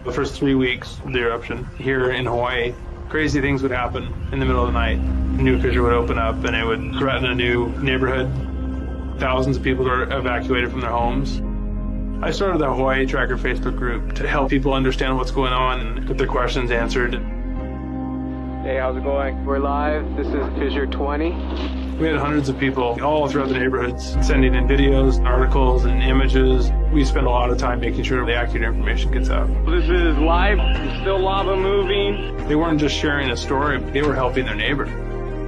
The first 3 weeks of the eruption here in Hawaii, crazy things would happen in the middle of the night. A new fissure would open up and it would threaten a new neighborhood. Thousands of people were evacuated from their homes. I started the Hawaii Tracker Facebook group to help people understand what's going on and get their questions answered. Hey, how's it going? We're live. This is Fissure 20. We had hundreds of people all throughout the neighborhoods sending in videos, articles, and images. We spend a lot of time making sure the accurate information gets out. This is live. There's still lava moving. They weren't just sharing a story, they were helping their neighbor.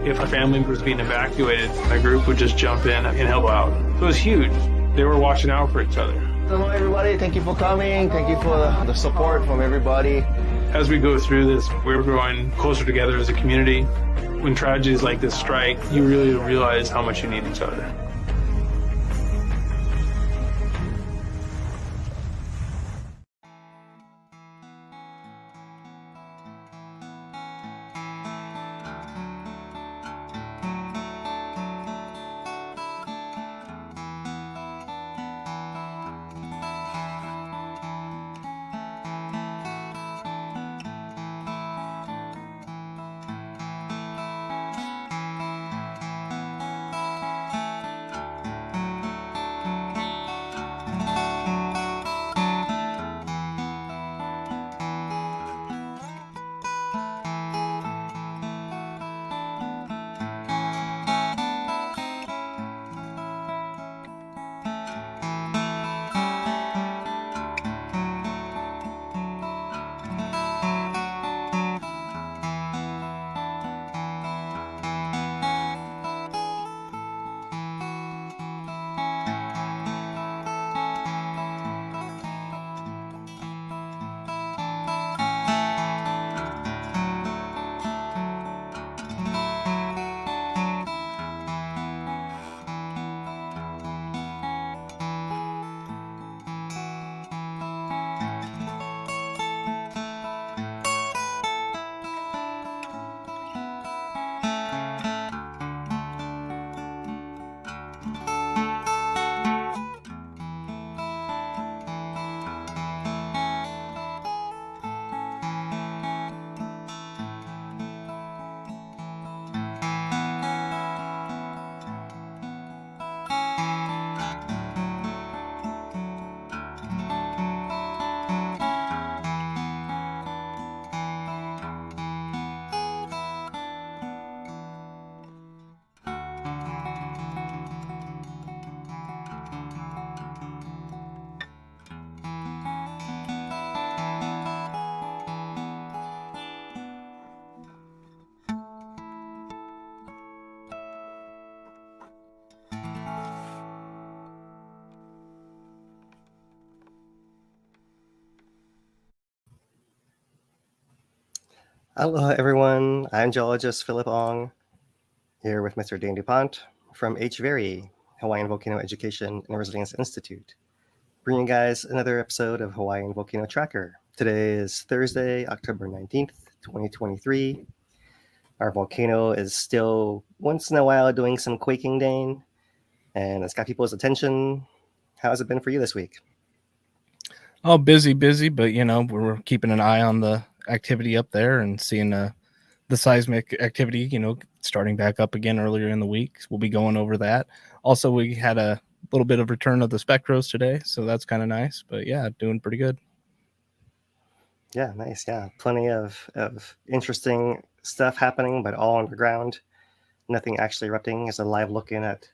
If a family was being evacuated, my group would just jump in and help out. So it was huge. They were watching out for each other. Hello everybody, thank you for coming. Thank you for the support from everybody. As we go through this, we're growing closer together as a community. When tragedies like this strike, you really realize how much you need each other. Aloha everyone, I'm geologist Philip Ong, here with Mr. Dane DuPont from HVERI, Hawaiian Volcano Education and Resilience Institute, bringing you guys another episode of Hawaiian Volcano Tracker. Today is Thursday, October 19th, 2023. Our volcano is still once in a while doing some quaking, Dane, and it's got people's attention. How has it been for you this week? Oh, busy, but we're keeping an eye on the activity up there and seeing the seismic activity, starting back up again earlier in the week. We'll be going over that. Also, we had a little bit of return of the spectros today, so that's kind of nice. But yeah, doing pretty good. Yeah, nice. Yeah, plenty of interesting stuff happening, but all underground. Nothing actually erupting. There's a live look in at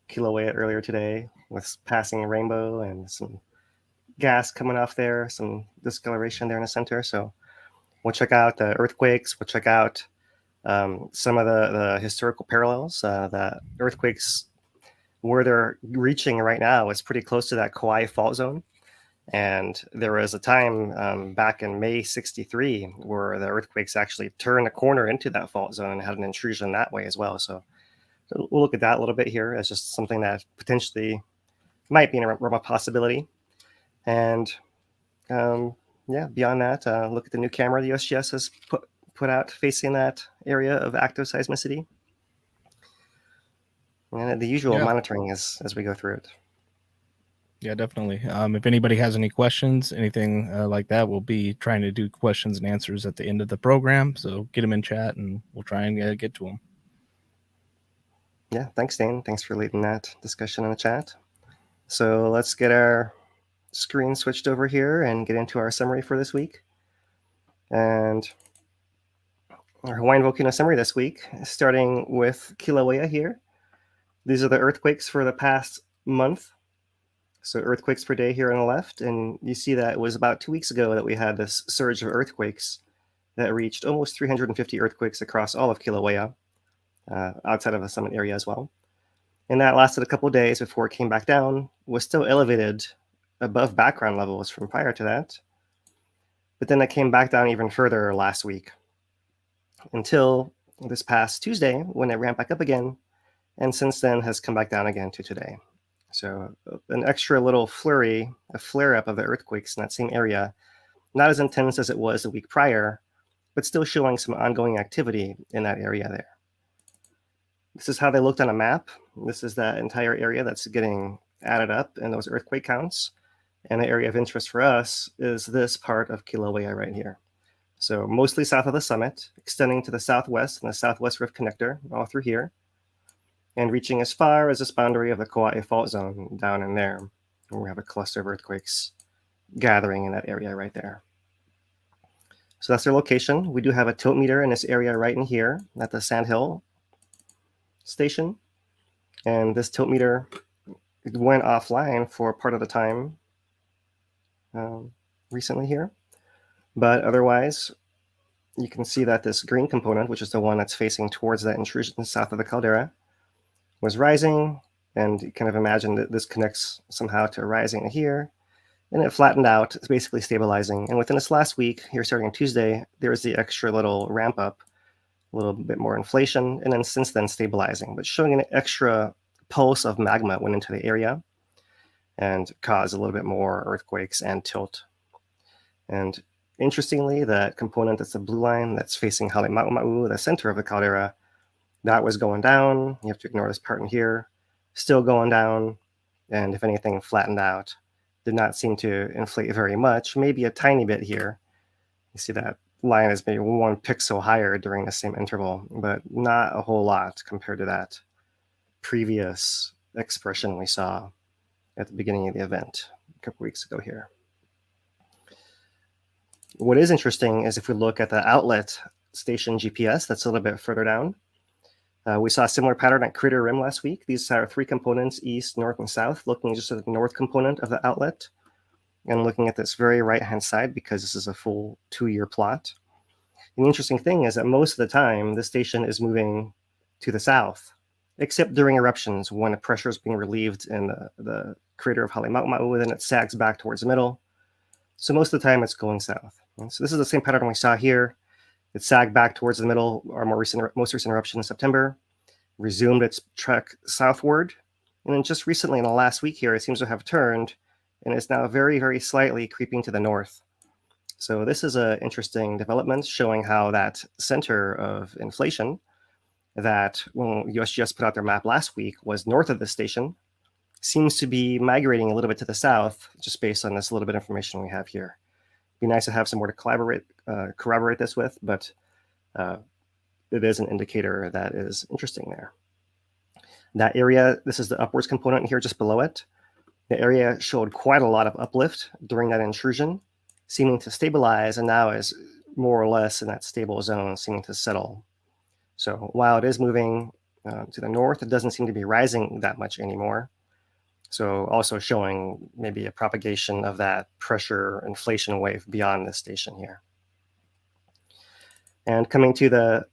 Kilauea earlier today with passing rainbow and some gas coming off there, some discoloration there in the center. So we'll check out the earthquakes. We'll check out some of the historical parallels. That earthquakes, where they're reaching right now, is pretty close to that Koaʻe fault zone. And there was a time back in May '63 where the earthquakes actually turned a corner into that fault zone and had an intrusion that way as well. So we'll look at that a little bit here as just something that potentially might be a remote possibility. And beyond that, look at the new camera the USGS has put out facing that area of active seismicity. And the usual monitoring as we go through it. Yeah, definitely. If anybody has any questions, anything like that, we'll be trying to do questions and answers at the end of the program. So get them in chat and we'll try and get to them. Yeah, thanks, Dane. Thanks for leading that discussion in the chat. So let's get our screen switched over here and get into our summary for this week. And our Hawaiian Volcano summary this week, starting with Kilauea here. These are the earthquakes for the past month. So earthquakes per day here on the left. And you see that it was about 2 weeks ago that we had this surge of earthquakes that reached almost 350 earthquakes across all of Kilauea, outside of the summit area as well. And that lasted a couple of days before it came back down, was still elevated above background levels from prior to that. But then it came back down even further last week until this past Tuesday when it ramped back up again. And since then has come back down again to today. So an extra little flurry, a flare-up of the earthquakes in that same area, not as intense as it was the week prior, but still showing some ongoing activity in that area there. This is how they looked on a map. This is that entire area that's getting added up in those earthquake counts. And the area of interest for us is this part of Kilauea right here. So mostly south of the summit, extending to the southwest and the southwest rift connector, all through here, and reaching as far as this boundary of the Koaʻe fault zone down in there, where we have a cluster of earthquakes gathering in that area right there. So that's their location. We do have a tilt meter in this area right in here at the Sandhill station. And this tilt meter went offline for part of the time recently here. But otherwise, you can see that this green component, which is the one that's facing towards that intrusion south of the caldera, was rising, and you kind of imagine that this connects somehow to rising here, and it flattened out. It's basically stabilizing. And within this last week, here starting on Tuesday, there was the extra little ramp up, a little bit more inflation, and then since then stabilizing, but showing an extra pulse of magma went into the area and caused a little bit more earthquakes and tilt. And interestingly, that component that's the blue line that's facing Halemaʻumaʻu, the center of the caldera, that was going down. You have to ignore this part in here. Still going down, and if anything, flattened out. Did not seem to inflate very much, maybe a tiny bit here. You see that line is maybe 1 pixel higher during the same interval, but not a whole lot compared to that previous expression we saw at the beginning of the event a couple weeks ago here. What is interesting is if we look at the outlet station GPS, that's a little bit further down. We saw a similar pattern at Crater Rim last week. These are 3 components, east, north, and south, looking just at the north component of the outlet and looking at this very right-hand side because this is a full 2-year plot. And the interesting thing is that most of the time, the station is moving to the south, except during eruptions when the pressure is being relieved in the crater of Halemaʻumaʻu, then it sags back towards the middle. So most of the time, it's going south. And so this is the same pattern we saw here. It sagged back towards the middle, our most recent eruption in September, resumed its trek southward, and then just recently in the last week here, it seems to have turned and is now very, very slightly creeping to the north. So this is an interesting development showing how that center of inflation that when USGS put out their map last week was north of the station seems to be migrating a little bit to the south just based on this little bit of information we have here. Be nice to have some more to corroborate this with, but it is an indicator that is interesting there. That area, this is the upwards component here just below it. The area showed quite a lot of uplift during that intrusion, seeming to stabilize, and now is more or less in that stable zone, seeming to settle. So while it is moving to the north, it doesn't seem to be rising that much anymore. So also showing maybe a propagation of that pressure inflation wave beyond this station here. And coming to the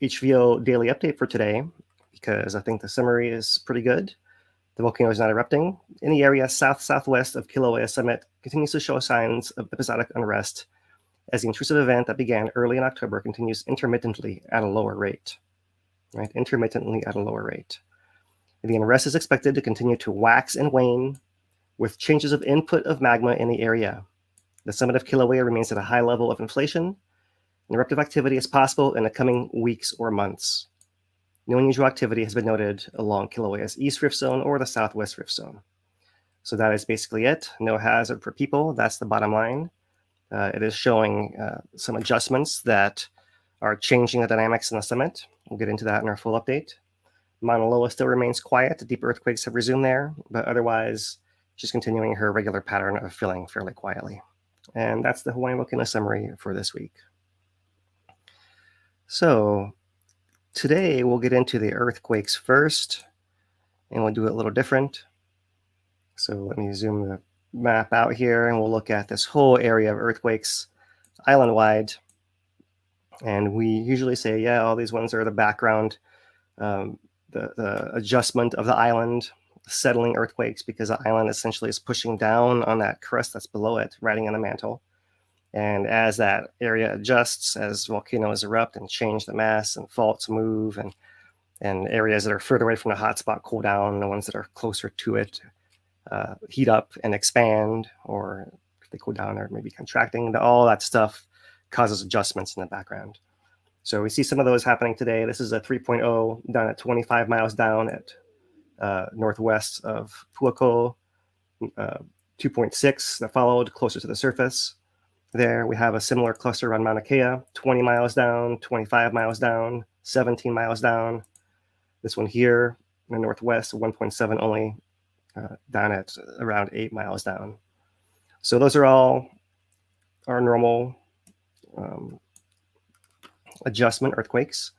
HVO daily update for today, because I think the summary is pretty good. The volcano is not erupting. In the area south-southwest of Kilauea summit continues to show signs of episodic unrest as the intrusive event that began early in October continues intermittently at a lower rate, right? Intermittently at a lower rate. The unrest is expected to continue to wax and wane with changes of input of magma in the area. The summit of Kilauea remains at a high level of inflation, and eruptive activity is possible in the coming weeks or months. No unusual activity has been noted along Kilauea's east rift zone or the southwest rift zone. So that is basically it. No hazard for people. That's the bottom line. It is showing some adjustments that are changing the dynamics in the summit. We'll get into that in our full update. Mauna Loa still remains quiet. The deep earthquakes have resumed there, but otherwise, she's continuing her regular pattern of filling fairly quietly. And that's the Hawaiian Volcano summary for this week. So today we'll get into the earthquakes first, and we'll do it a little different. So let me zoom the map out here, and we'll look at this whole area of earthquakes island-wide. And we usually say, yeah, all these ones are the background, the adjustment of the island, settling earthquakes, because the island essentially is pushing down on that crust that's below it, riding on the mantle. And as that area adjusts, as volcanoes erupt and change the mass and faults move, and areas that are further away from the hotspot cool down, the ones that are closer to it heat up and expand, or if they cool down or maybe contracting, all that stuff causes adjustments in the background. So we see some of those happening today. This is a 3.0 down at 25 miles down at northwest of Puako, 2.6 that followed closer to the surface. There we have a similar cluster around Mauna Kea, 20 miles down, 25 miles down, 17 miles down. This one here in the northwest, 1.7 only, down at around 8 miles down. So those are all our normal adjustment earthquakes.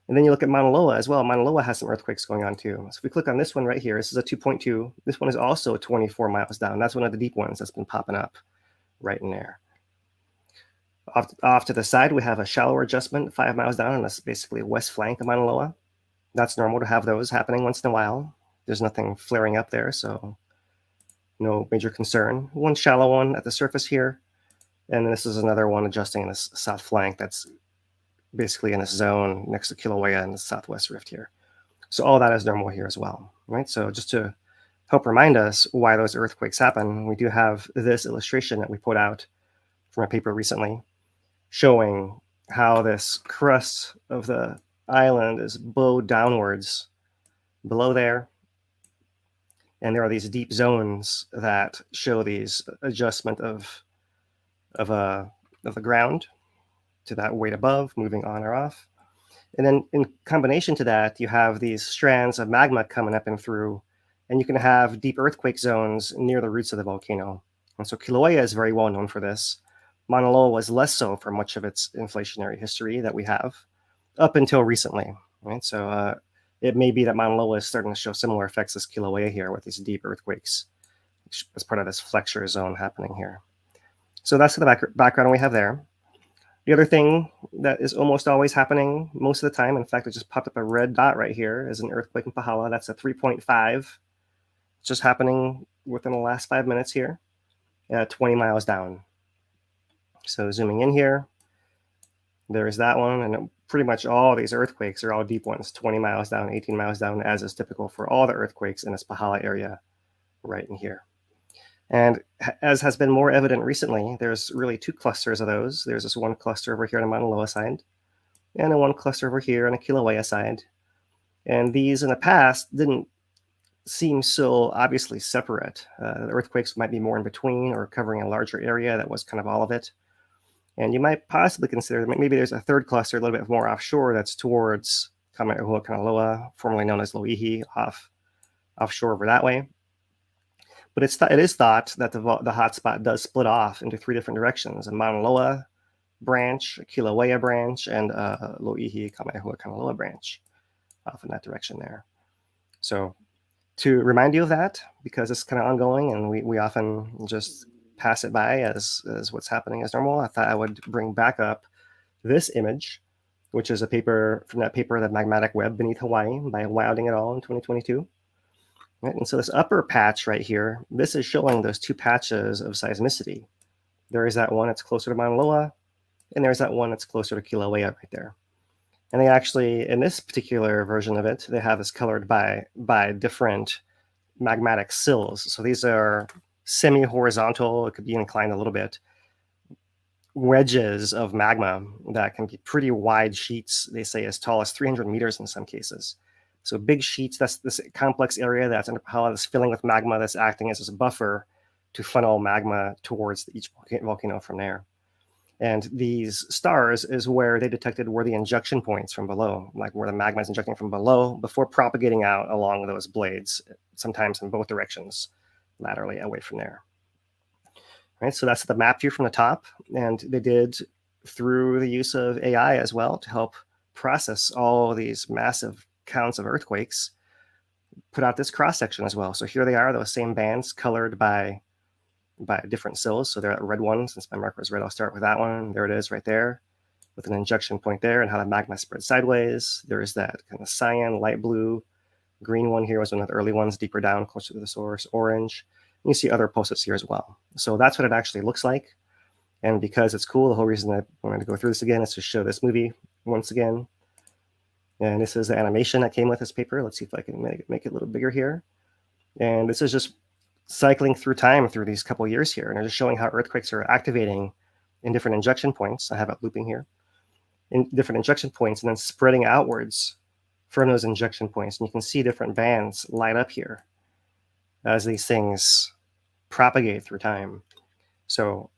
And then you look at Mauna Loa as well. Mauna Loa has some earthquakes going on too. So if we click on this one right here, this is a 2.2. This one is also 24 miles down. That's one of the deep ones that's been popping up right in there. Off to the side, we have a shallower adjustment 5 miles down, and that's basically a west flank of Mauna Loa. That's normal to have those happening once in a while. There's nothing flaring up there, so no major concern. One shallow one at the surface here, and this is another one adjusting in this south flank that's basically in this zone next to Kilauea in the southwest rift here. So all that is normal here as well, right? So just to help remind us why those earthquakes happen, we do have this illustration that we put out from a paper recently showing how this crust of the island is bowed downwards below there. And there are these deep zones that show these adjustment of the ground to that weight above, moving on or off. And then in combination to that, you have these strands of magma coming up and through, and you can have deep earthquake zones near the roots of the volcano. And so Kīlauea is very well known for this. Mauna Loa was less so for much of its inflationary history that we have up until recently, right? So it may be that Mauna Loa is starting to show similar effects as Kilauea here with these deep earthquakes as part of this flexure zone happening here. So that's the background we have there. The other thing that is almost always happening most of the time, in fact, it just popped up a red dot right here, is an earthquake in Pahala. That's a 3.5, just happening within the last 5 minutes here, 20 miles down. So zooming in here, there's that one, and pretty much all these earthquakes are all deep ones, 20 miles down, 18 miles down, as is typical for all the earthquakes in this Pahala area right in here. And as has been more evident recently, there's really two clusters of those. There's this one cluster over here on the Mauna Loa side, and then one cluster over here on the Kilauea side. And these in the past didn't seem so obviously separate. The earthquakes might be more in between or covering a larger area that was kind of all of it. And you might possibly consider that maybe there's a third cluster a little bit more offshore that's towards Kameʻehua, formerly known as Loihi, offshore over that way. But it is thought that the hotspot does split off into three different directions: a Mauna Loa branch, a Kilauea branch, and a Loihi, Kameʻehua, branch off in that direction there. So to remind you of that, because it's kind of ongoing and we often just pass it by as what's happening as normal, I thought I would bring back up this image, which is a paper from that paper, The Magmatic Web Beneath Hawaii by Wilding et al. In 2022. Right? And so this upper patch right here, this is showing those two patches of seismicity. There is that one that's closer to Mauna Loa, and there's that one that's closer to Kilauea right there. And they actually, in this particular version of it, they have this colored by different magmatic sills. So these are semi-horizontal, it could be inclined a little bit, wedges of magma that can be pretty wide sheets, they say as tall as 300 meters in some cases. So big sheets, that's this complex area that's under Pahala that's filling with magma that's acting as a buffer to funnel magma towards each volcano from there. And these stars is where they detected were the injection points from below, like where the magma is injecting from below before propagating out along those blades, sometimes in both directions, laterally away from there. Right, so that's the map view from the top. And they did, through the use of AI as well, to help process all these massive counts of earthquakes, put out this cross-section as well. So here they are, those same bands colored by different sills. So they're red one. Since my marker is red, I'll start with that one. There it is right there with an injection point there and how the magma spreads sideways. There is that kind of cyan, light blue. Green one here was one of the early ones deeper down, closer to the source, orange. And you see other post-its here as well. So that's what it actually looks like. And because it's cool, the whole reason I wanted to go through this again is to show this movie once again. And this is the animation that came with this paper. Let's see if I can make it a little bigger here. And this is just cycling through time through these couple years here. And they're just showing how earthquakes are activating in different injection points. I have it looping here. In different injection points and then spreading outwards from those injection points. And you can see different bands light up here as these things propagate through time. So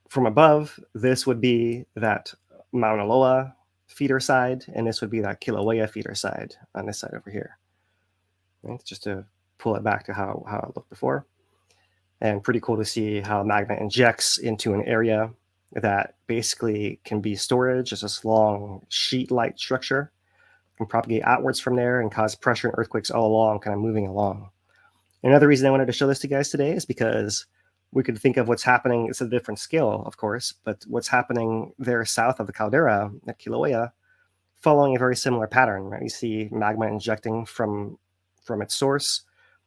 from above, this would be that Mauna Loa feeder side, and this would be that Kilauea feeder side on this side over here. Right? Just to pull it back to how it looked before. And pretty cool to see how magma injects into an area that basically can be storage as this long sheet-like structure, can propagate outwards from there and cause pressure and earthquakes all along, kind of moving along. Another reason I wanted to show this to you guys today is because we could think of what's happening. It's a different scale, of course, but what's happening there south of the caldera at Kilauea, following a very similar pattern, right? You see magma injecting from its source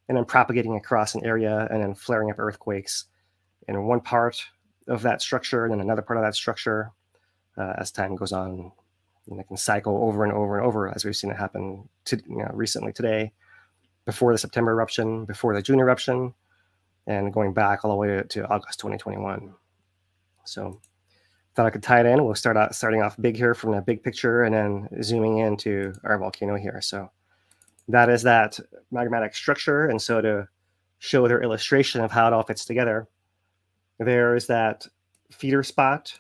and then propagating across an area and then flaring up earthquakes in one part of that structure and then another part of that structure as time goes on. And it can cycle over and over and over, as we've seen it happen recently today, before the September eruption, before the June eruption, and going back all the way to August 2021. So thought I could tie it in. We'll starting off big here from the big picture and then zooming into our volcano here. So that is that magmatic structure. And so to show their illustration of how it all fits together, there's that feeder spot,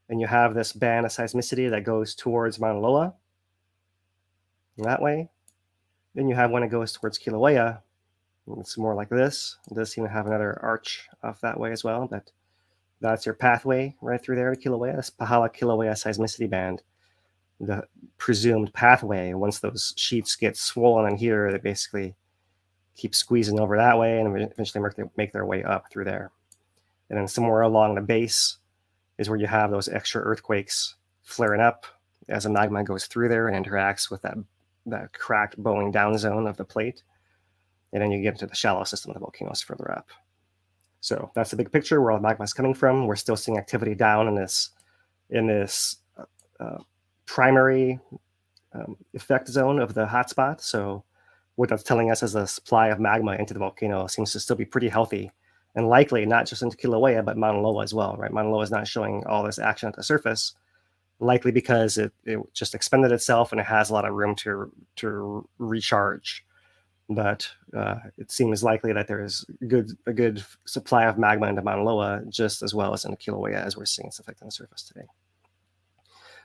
and you have this band of seismicity that goes towards Mauna Loa that way. Then you have one that goes towards Kilauea. It's more like this. It does seem to have another arch off that way as well, but that's your pathway right through there to Kilauea. This Pahala Kilauea seismicity band, the presumed pathway. Once those sheets get swollen in here, they basically keep squeezing over that way and eventually make their way up through there. And then somewhere along the base is where you have those extra earthquakes flaring up as the magma goes through there and interacts with that cracked bowing down zone of the plate. And then you get into the shallow system of the volcanoes further up. So that's the big picture where all the magma is coming from. We're still seeing activity down in this primary effect zone of the hotspot. So what that's telling us is the supply of magma into the volcano seems to still be pretty healthy, and likely not just into Kilauea, but Mauna Loa as well, right? Mauna Loa is not showing all this action at the surface, likely because it just expended itself and it has a lot of room to recharge. But it seems likely that there is a good supply of magma into Mauna Loa, just as well as into Kilauea, as we're seeing its effect on the surface today.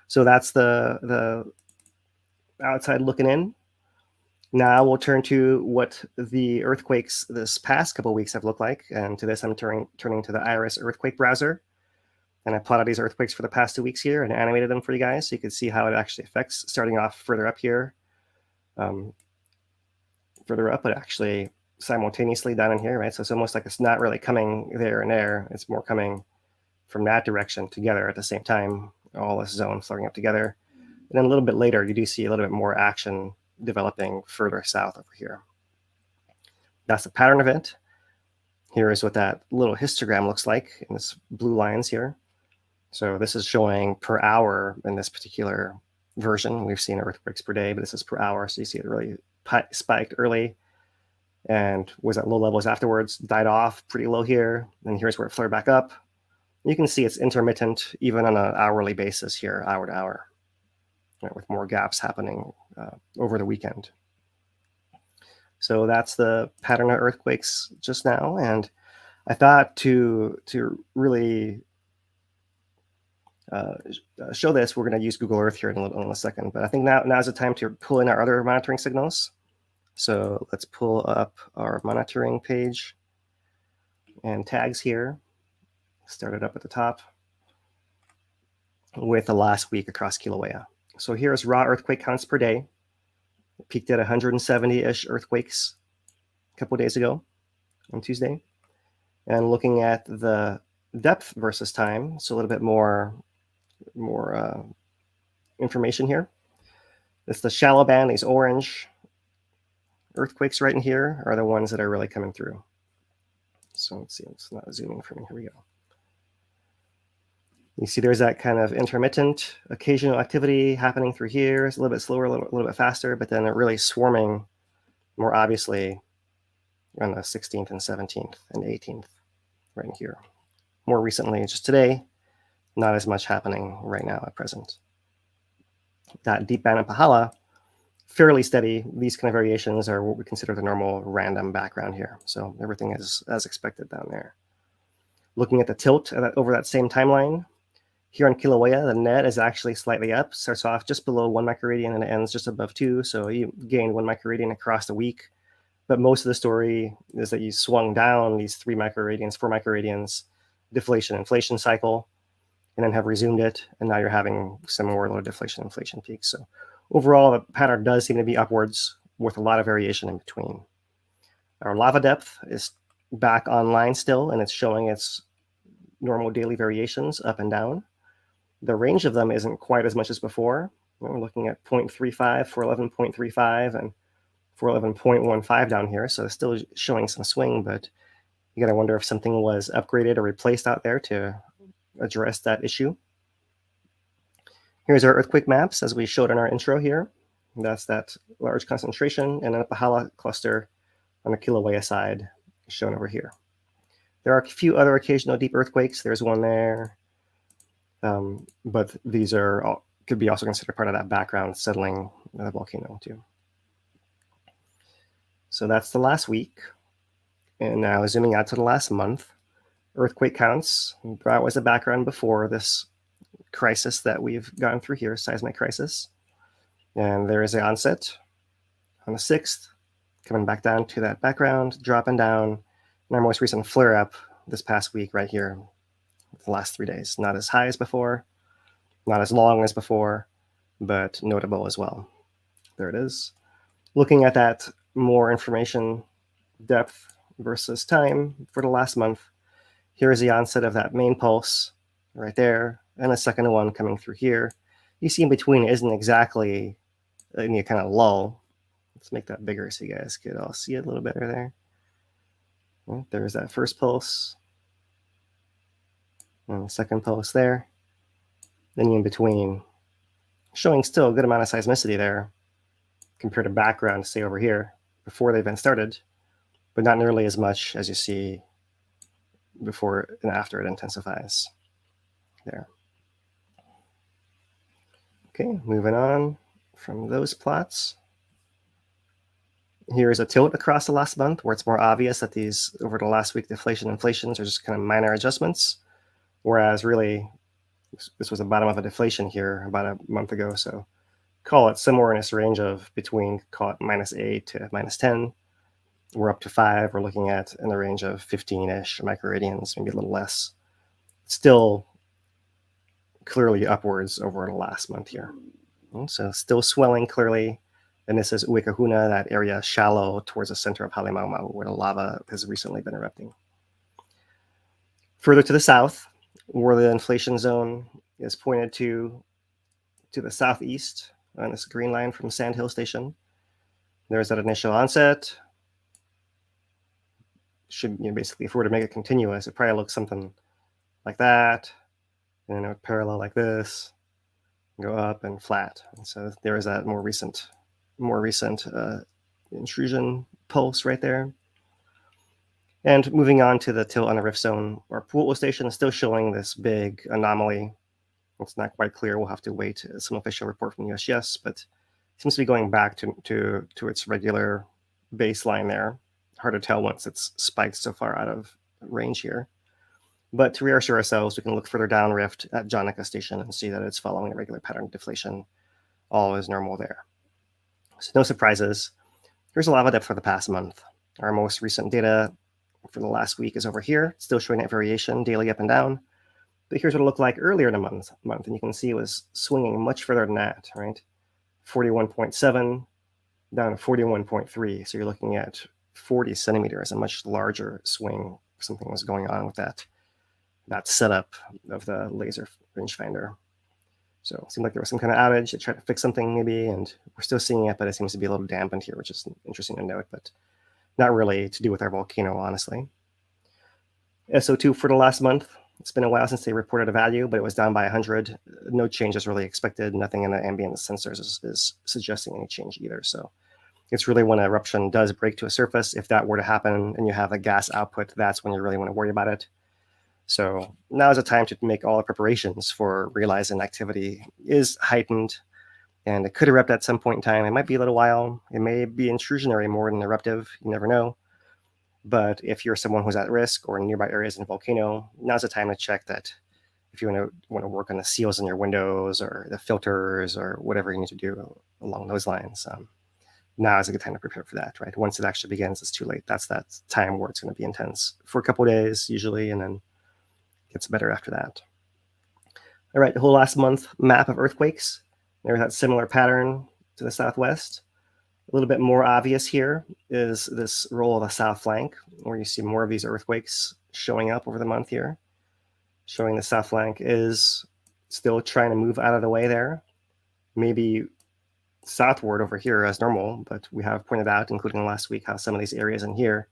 So that's the outside looking in. Now we'll turn to what the earthquakes this past couple of weeks have looked like. And to this, I'm turning to the IRIS earthquake browser. And I plotted these earthquakes for the past 2 weeks here and animated them for you guys so you can see how it actually affects, starting off further up here. Further up, but actually simultaneously down in here, right? So it's almost like it's not really coming there and there. It's more coming from that direction together at the same time, all this zone flaring up together. And then a little bit later, you do see a little bit more action developing further south over here. That's the pattern of it. Here is what that little histogram looks like in this blue lines here. So this is showing per hour in this particular version. We've seen earthquakes per day, but this is per hour. So you see it really spiked early and was at low levels afterwards, died off pretty low here. And here's where it flared back up. You can see it's intermittent even on an hourly basis here, hour to hour, right, with more gaps happening over the weekend. So that's the pattern of earthquakes just now. And I thought to really show this, we're going to use Google Earth here in a second. But I think now's the time to pull in our other monitoring signals. So let's pull up our monitoring page and tags here. Start it up at the top with the last week across Kilauea. So here's raw earthquake counts per day. It peaked at 170-ish earthquakes a couple of days ago on Tuesday. And looking at the depth versus time, so a little bit more information here. It's the shallow band, these orange earthquakes right in here are the ones that are really coming through. So let's see, it's not zooming for me. Here we go. You see there's that kind of intermittent occasional activity happening through here. It's a little bit slower, a little bit faster, but then it really swarming more obviously on the 16th and 17th and 18th right in here. More recently, just today, not as much happening right now at present. That deep band in Pahala, fairly steady. These kind of variations are what we consider the normal random background here. So everything is as expected down there. Looking at the tilt over that same timeline, here on Kilauea, the net is actually slightly up. Starts off just below 1 microradian and it ends just above 2. So you gain 1 microradian across the week. But most of the story is that you swung down these 3 microradians, 4 microradians, deflation, inflation cycle, and then have resumed it. And now you're having some more low deflation, inflation peaks. So overall, the pattern does seem to be upwards with a lot of variation in between. Our lava depth is back online still, and it's showing its normal daily variations up and down. The range of them isn't quite as much as before. We're looking at 0.35, 411.35, and 411.15 down here. So it's still showing some swing, but you got to wonder if something was upgraded or replaced out there to address that issue. Here's our earthquake maps as we showed in our intro here. That's that large concentration and then a Pahala cluster on the Kilauea side shown over here. There are a few other occasional deep earthquakes. There's one there. But these could be also considered part of that background settling the volcano too. So that's the last week. And now zooming out to the last month, earthquake counts. That was the background before this crisis that we've gone through here, seismic crisis. And there is an onset on the 6th, coming back down to that background, dropping down. And our most recent flare up this past week right here, the last 3 days. Not as high as before, not as long as before, but notable as well. There it is. Looking at that more information, depth versus time for the last month, here is the onset of that main pulse right there, and a second one coming through here. You see in between isn't exactly any kind of lull. Let's make that bigger so you guys could all see it a little better there. Well, there's that first pulse. And the second pulse there. Then in between, showing still a good amount of seismicity there compared to background, say over here, before they've been started, but not nearly as much as you see before and after it intensifies there. Okay, moving on from those plots. Here's a tilt across the last month where it's more obvious that these over the last week deflation inflations are just kind of minor adjustments. Whereas really, this was the bottom of a deflation here about a month ago. So call it somewhere in this range of between, call it -8 to -10. We're up to 5. We're looking at in the range of 15-ish microradians, maybe a little less. Still clearly upwards over the last month here. So still swelling clearly. And this is Uekahuna, that area shallow towards the center of Halemaumau, where the lava has recently been erupting. Further to the south, where the inflation zone is pointed to the southeast on this green line from Sand Hill Station. There's that initial onset. Should, basically, if we were to make it continuous, it probably looks something like that, and then it would parallel like this, go up and flat. And so there is that more recent intrusion pulse right there. And moving on to the tilt on the rift zone, our Pu'u'u station is still showing this big anomaly. It's not quite clear. We'll have to wait some official report from USGS, but it seems to be going back to its regular baseline there. Hard to tell once it's spiked so far out of range here. But to reassure ourselves, we can look further down rift at Jonica Station and see that it's following a regular pattern of deflation. All is normal there. So no surprises. Here's a lava depth for the past month. Our most recent data for the last week is over here, still showing that variation daily up and down. But here's what it looked like earlier in the month, and you can see it was swinging much further than that, right? 41.7 down to 41.3. So you're looking at 40 centimeters, a much larger swing. Something was going on with that setup of the laser rangefinder. So it seemed like there was some kind of outage. They tried to fix something maybe, and we're still seeing it, but it seems to be a little dampened here, which is interesting to note, but not really to do with our volcano, honestly. SO2 for the last month. It's been a while since they reported a value, but it was down by 100. No changes really expected. Nothing in the ambient sensors is suggesting any change either. So it's really when an eruption does break to a surface, if that were to happen and you have a gas output, that's when you really want to worry about it. So now is the time to make all the preparations for realizing activity is heightened, and it could erupt at some point in time. It might be a little while. It may be intrusionary more than eruptive. You never know. But if you're someone who's at risk or in nearby areas in a volcano, now's the time to check that if you want to work on the seals in your windows or the filters or whatever you need to do along those lines. Now is a good time to prepare for that, right? Once it actually begins, it's too late. That's that time where it's going to be intense for a couple of days usually, and then gets better after that. All right, the whole last month map of earthquakes. There's that similar pattern to the southwest. A little bit more obvious here is this roll of the south flank, where you see more of these earthquakes showing up over the month here, showing the south flank is still trying to move out of the way there. Maybe southward over here as normal, but we have pointed out, including last week, how some of these areas in here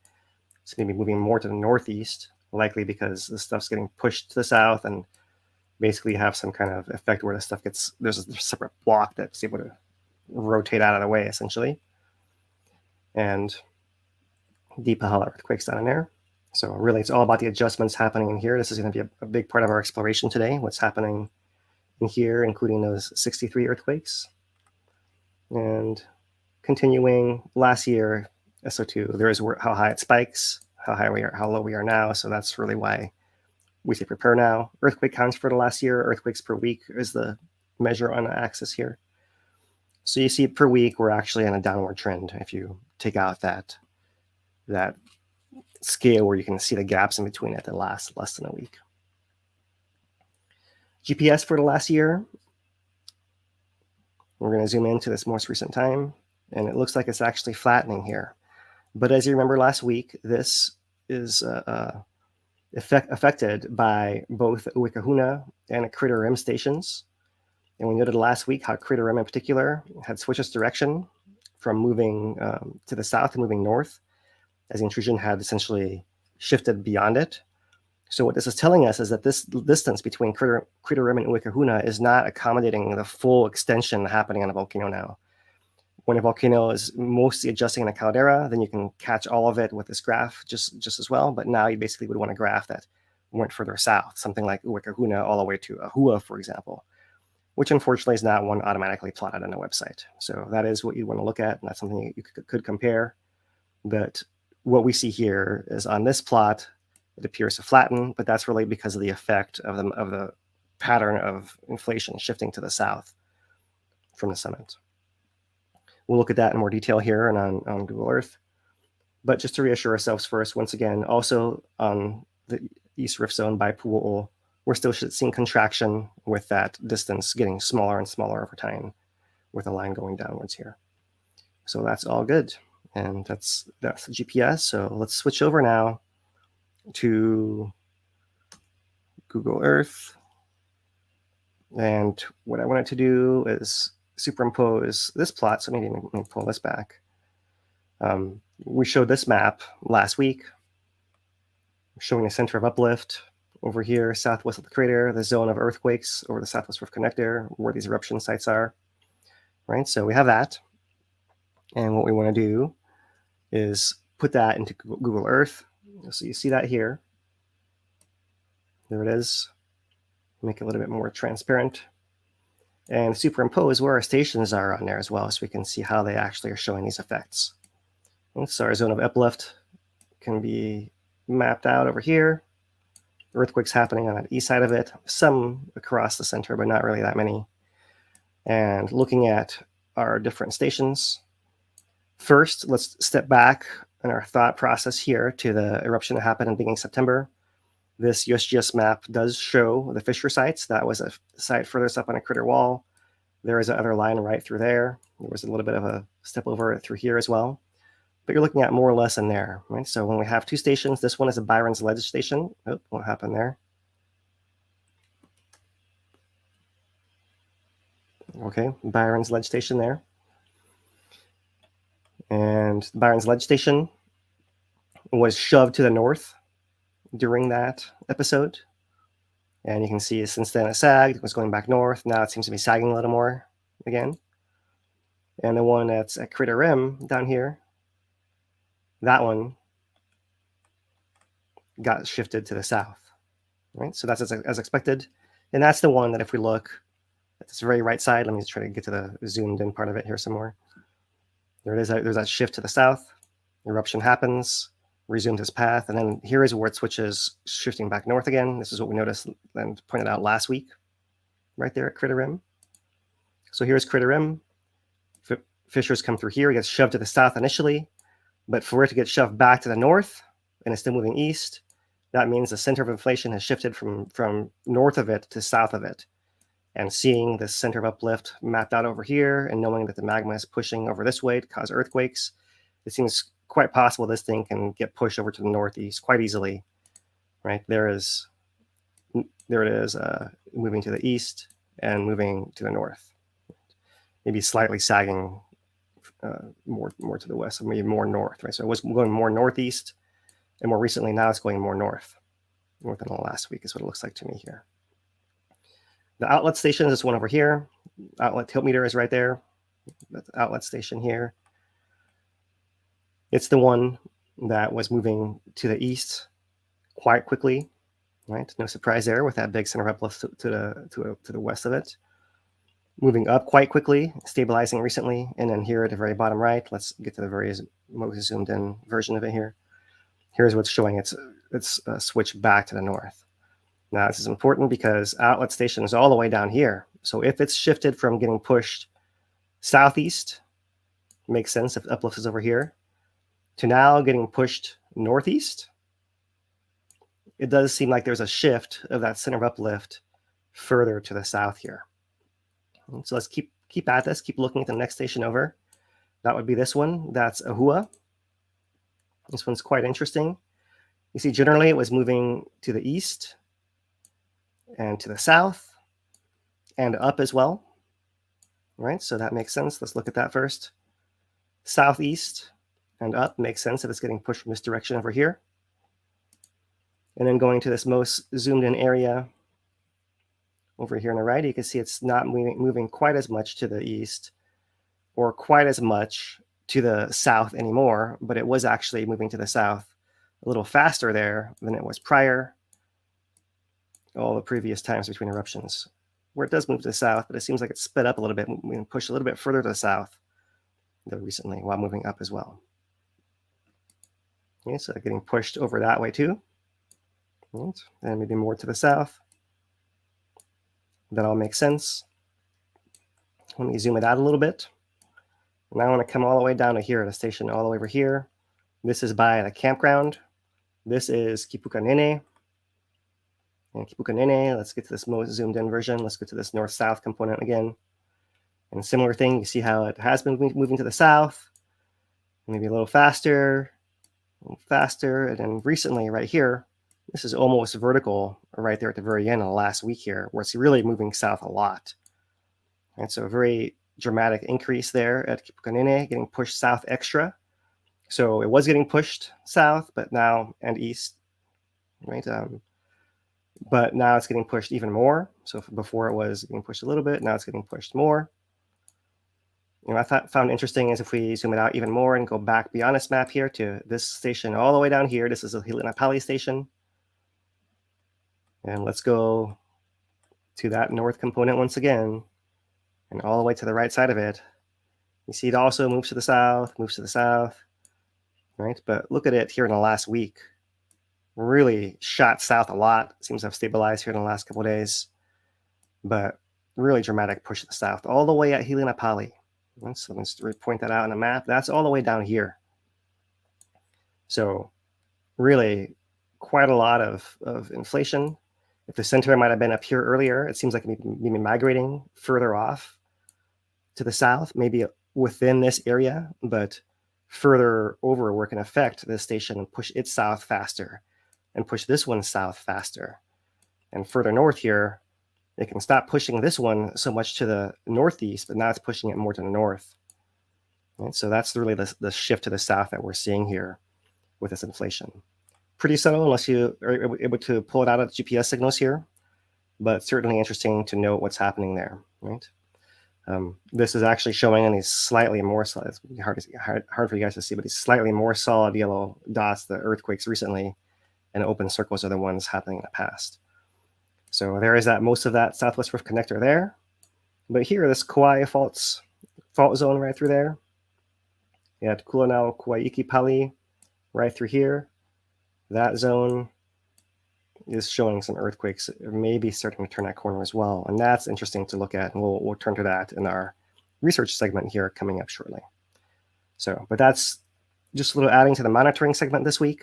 is going to be moving more to the northeast, likely because the stuff's getting pushed to the south and basically have some kind of effect where the stuff gets, there's a separate block that's able to rotate out of the way, essentially. And deep Pahala earthquakes down in there. So really, it's all about the adjustments happening in here. This is going to be a big part of our exploration today, what's happening in here, including those 63 earthquakes. And continuing last year, SO2, there is how high it spikes, how low we are now. So that's really why we say prepare now. Earthquake counts for the last year. Earthquakes per week is the measure on the axis here. So you see per week, we're actually on a downward trend. If you take out that scale where you can see the gaps in between it that last less than a week. GPS for the last year. We're going to zoom into this most recent time, and it looks like it's actually flattening here. But as you remember last week, this is affected by both Uwikahuna and Crater Rim stations. And we noted last week how Crater Rim in particular had switched its direction from moving to the south and moving north, as the intrusion had essentially shifted beyond it. So what this is telling us is that this distance between Crater Rim and Uwikahuna is not accommodating the full extension happening on a volcano now. When a volcano is mostly adjusting in a caldera, then you can catch all of it with this graph just as well. But now you basically would want a graph that went further south, something like Uwikahuna all the way to Ahua, for example, which unfortunately is not one automatically plotted on the website. So that is what you want to look at, and that's something you could compare. But what we see here is on this plot, it appears to flatten, but that's really because of the effect of the pattern of inflation shifting to the south from the summit. We'll look at that in more detail here and on Google Earth. But just to reassure ourselves first, once again, also on the East Rift Zone by Pu'u'u, we're still seeing contraction with that distance getting smaller and smaller over time with a line going downwards here. So that's all good. And that's the GPS. So let's switch over now to Google Earth. And what I wanted to do is superimpose this plot. So maybe let me pull this back. We showed this map last week, showing the center of uplift over here, southwest of the crater, the zone of earthquakes over the Southwest Rift Connector, where these eruption sites are, right? So we have that. And what we want to do is put that into Google Earth. So you see that here. There it is. Make it a little bit more transparent. And superimpose where our stations are on there as well, so we can see how they actually are showing these effects. So our zone of uplift can be mapped out over here. Earthquakes happening on the east side of it, some across the center, but not really that many. And looking at our different stations. First, let's step back in our thought process here to the eruption that happened in the beginning of September. This USGS map does show the fissure sites. That was a site furthest up on a crater wall. There is another line right through there. There was a little bit of a step over through here as well. But you're looking at more or less in there, right? So when we have two stations, this one is a Byron's Ledge station. Oh, what happened there? Okay, Byron's Ledge station there. And Byron's Ledge station was shoved to the north during that episode. And you can see since then it sagged, it was going back north. Now it seems to be sagging a little more again. And the one that's at Crater Rim down here, that one got shifted to the south, right? So that's as expected. And that's the one that if we look at this very right side, let me just try to get to the zoomed in part of it here some more. There it is, there's that shift to the south. Eruption happens, resumes its path, and then here is where it switches, shifting back north again. This is what we noticed and pointed out last week, right there at Crater Rim. So here's Crater Rim. Fissures come through here. It gets shoved to the south initially, but for it to get shoved back to the north, and it's still moving east, that means the center of inflation has shifted from north of it to south of it. And seeing the center of uplift mapped out over here, and knowing that the magma is pushing over this way to cause earthquakes, it seems quite possible this thing can get pushed over to the northeast quite easily, right? There it is, moving to the east and moving to the north. Maybe slightly sagging more to the west, or maybe more north, right? So it was going more northeast, and more recently now it's going more north than the last week is what it looks like to me here. The outlet station is this one over here. Outlet tilt meter is right there. That's the outlet station here. It's the one that was moving to the east quite quickly, right? No surprise there with that big center of uplift to the west of it. Moving up quite quickly, stabilizing recently, and then here at the very bottom right, let's get to the very most zoomed in version of it here. Here's what's showing it's switched back to the north. Now this is important because outlet station is all the way down here. So if it's shifted from getting pushed southeast, makes sense if uplift is over here, to now getting pushed northeast, it does seem like there's a shift of that center of uplift further to the south here. So let's keep at this, keep looking at the next station over. That would be this one. That's Ahua. This one's quite interesting. You see, generally it was moving to the east and to the south and up as well. Right, so that makes sense. Let's look at that first. Southeast and up makes sense if it's getting pushed from this direction over here. And then going to this most zoomed in area over here on the right, you can see it's not moving quite as much to the east or quite as much to the south anymore, but it was actually moving to the south a little faster there than it was prior, all the previous times between eruptions, where it does move to the south, but it seems like it's sped up a little bit, pushed a little bit further to the south recently while moving up as well. Okay, so getting pushed over that way too. Right, and maybe more to the south. That all makes sense. Let me zoom it out a little bit. Now I want to come all the way down to here at a station all the way over here. This is by the campground. This is Kipukanene. And Kipukanene, let's get to this most zoomed in version. Let's go to this north-south component again. And similar thing, you see how it has been moving to the south, maybe a little faster, and then recently right here, this is almost vertical right there at the very end of the last week here, where it's really moving south a lot. And so a very dramatic increase there at Kipukanene, getting pushed south extra. So it was getting pushed south, but now, and east, right? But now it's getting pushed even more. So before it was getting pushed a little bit, now it's getting pushed more. You know, I found interesting is if we zoom it out even more and go back beyond this map here to this station all the way down here. This is a Hilinapali station. And let's go to that north component once again, and all the way to the right side of it. You see it also moves to the south, right? But look at it here in the last week. Really shot south a lot. Seems to have stabilized here in the last couple of days, but really dramatic push to the south, all the way at Hilinapali. So let's point that out on the map. That's all the way down here. So really quite a lot of inflation. If the center might have been up here earlier, it seems like maybe migrating further off to the south, maybe within this area, but further over where it can affect this station and push it south faster and push this one south faster. And further north here, it can stop pushing this one so much to the northeast, but now it's pushing it more to the north. Right? So that's really the shift to the south that we're seeing here with this inflation. Pretty subtle unless you are able to pull it out of GPS signals here, but certainly interesting to note what's happening there, right? This is actually showing in these slightly more solid, it's hard for you guys to see, but these slightly more solid yellow dots, the earthquakes recently, and open circles are the ones happening in the past. So there is that most of that Southwest Rift connector there. But here, this Koaʻe fault zone right through there. You had Kulanau, Kuaiki, Pali right through here. That zone is showing some earthquakes, maybe starting to turn that corner as well. And that's interesting to look at. And we'll turn to that in our research segment here coming up shortly. So, but that's just a little adding to the monitoring segment this week,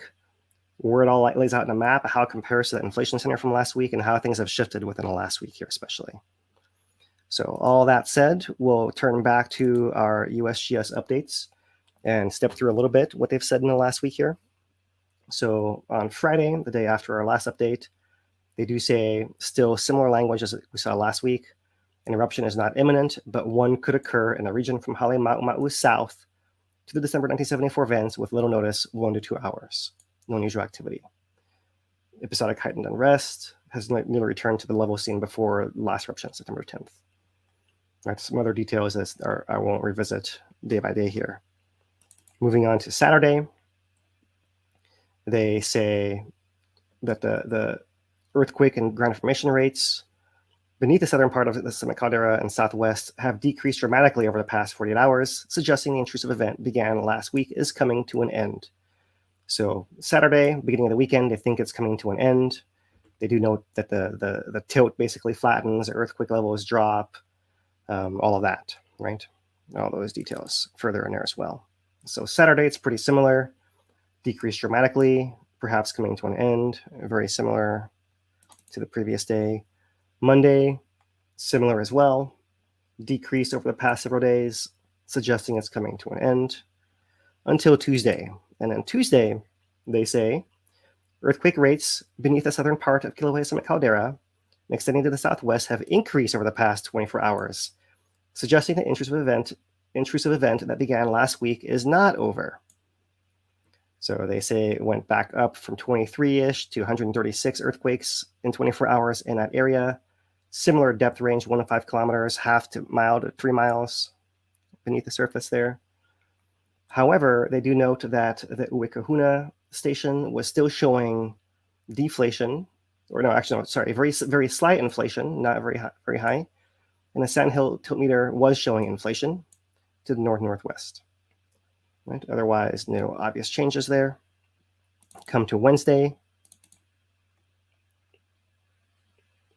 where it all lays out in a map, how it compares to the inflation center from last week and how things have shifted within the last week here especially. So all that said, we'll turn back to our USGS updates and step through a little bit what they've said in the last week here. So on Friday, the day after our last update, they do say still similar language as we saw last week. An eruption is not imminent, but one could occur in a region from Halemaʻumaʻu south to the December 1974 events with little notice, 1 to 2 hours. No unusual activity. Episodic heightened unrest has nearly returned to the level seen before last eruption, September 10th. Right, some other details that I won't revisit day by day here. Moving on to Saturday, they say that the earthquake and ground formation rates beneath the southern part of the seismic caldera and southwest have decreased dramatically over the past 48 hours, suggesting the intrusive event began last week is coming to an end. So Saturday, beginning of the weekend, they think it's coming to an end. They do note that the tilt basically flattens, earthquake levels drop, all of that, right? All those details further in there as well. So Saturday, it's pretty similar, decreased dramatically, perhaps coming to an end, very similar to the previous day. Monday, similar as well, decreased over the past several days, suggesting it's coming to an end until Tuesday. And then Tuesday, they say, earthquake rates beneath the southern part of Kilauea seismic caldera and extending to the southwest have increased over the past 24 hours, suggesting the intrusive event that began last week is not over. So they say it went back up from 23-ish to 136 earthquakes in 24 hours in that area. Similar depth range, 1 to 5 kilometers, half to mile to 3 miles beneath the surface there. However, they do note that the Uekahuna station was still showing deflation, or no, actually, no, sorry, very slight inflation, not very high. And the Sandhill tilt meter was showing inflation to the northwest. Right? Otherwise, no obvious changes there. Come to Wednesday.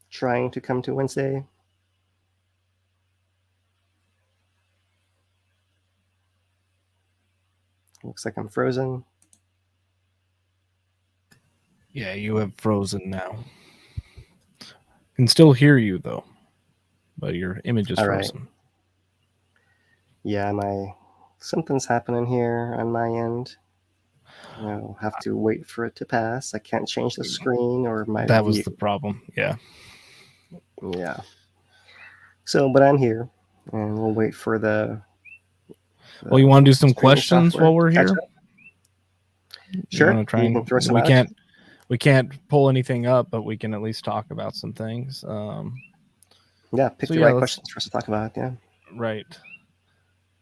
Trying to come to Wednesday. Looks like I'm frozen. Yeah, you have frozen now. Can still hear you though, but your image is frozen. Right. Yeah, something's happening here on my end. I'll have to wait for it to pass. I can't change the screen or my That view. was the problem. Yeah. Yeah. So, but I'm here, and we'll wait for the well, you want to do some screen questions software while we're catch here? up? Sure. Try You can throw some out. We can't pull anything up, but we can at least talk about some things. Yeah, pick the right questions for us to talk about. Yeah. Right.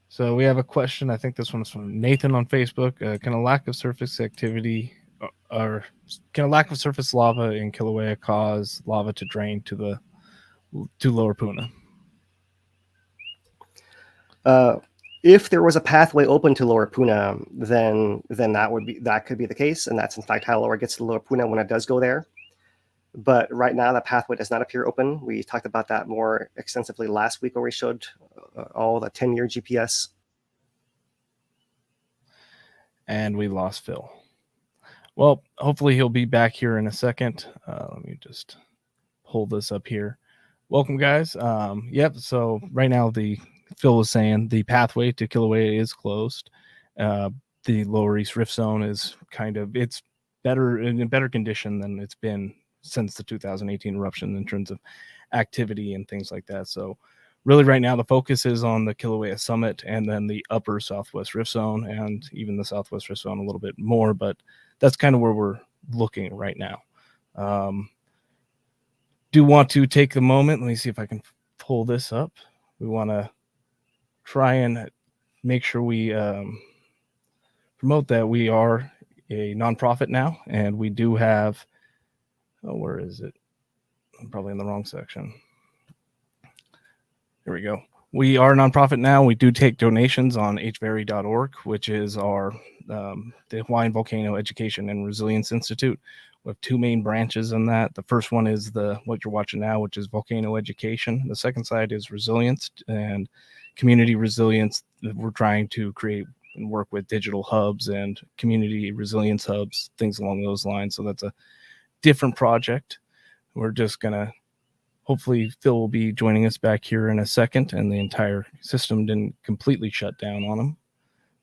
So we have a question. I think this one's from Nathan on Facebook. Can a lack of surface activity or can a lack of surface lava in Kilauea cause lava to drain to Lower Puna? if there was a pathway open to Lower Puna, then that could be the case, and that's in fact how Lower gets to Lower Puna when it does go there. But right now, that pathway does not appear open. We talked about that more extensively last week, where we showed all the 10-year GPS. And we lost Phil. Well, hopefully he'll be back here in a second. Let me just pull this up here. Welcome, guys. Yep. So right now, Phil was saying the pathway to Kilauea is closed. The Lower East Rift Zone is it's better in better condition than it's been since the 2018 eruption in terms of activity and things like that. So really right now the focus is on the Kilauea summit and then the upper Southwest Rift Zone and even the Southwest Rift Zone a little bit more, but that's kind of where we're looking right now. Do want to take the moment. Let me see if I can pull this up. We want to try and make sure we promote that we are a nonprofit now, and we do have, where is it? I'm probably in the wrong section. Here we go. We are a nonprofit now. We do take donations on hvary.org, which is our the Hawaiian Volcano Education and Resilience Institute. We have two main branches in that. The first one is what you're watching now, which is volcano education. The second side is resilience and community resilience. We're trying to create and work with digital hubs and community resilience hubs, things along those lines. So that's a different project. We're just gonna, hopefully Phil will be joining us back here in a second, and the entire system didn't completely shut down on him.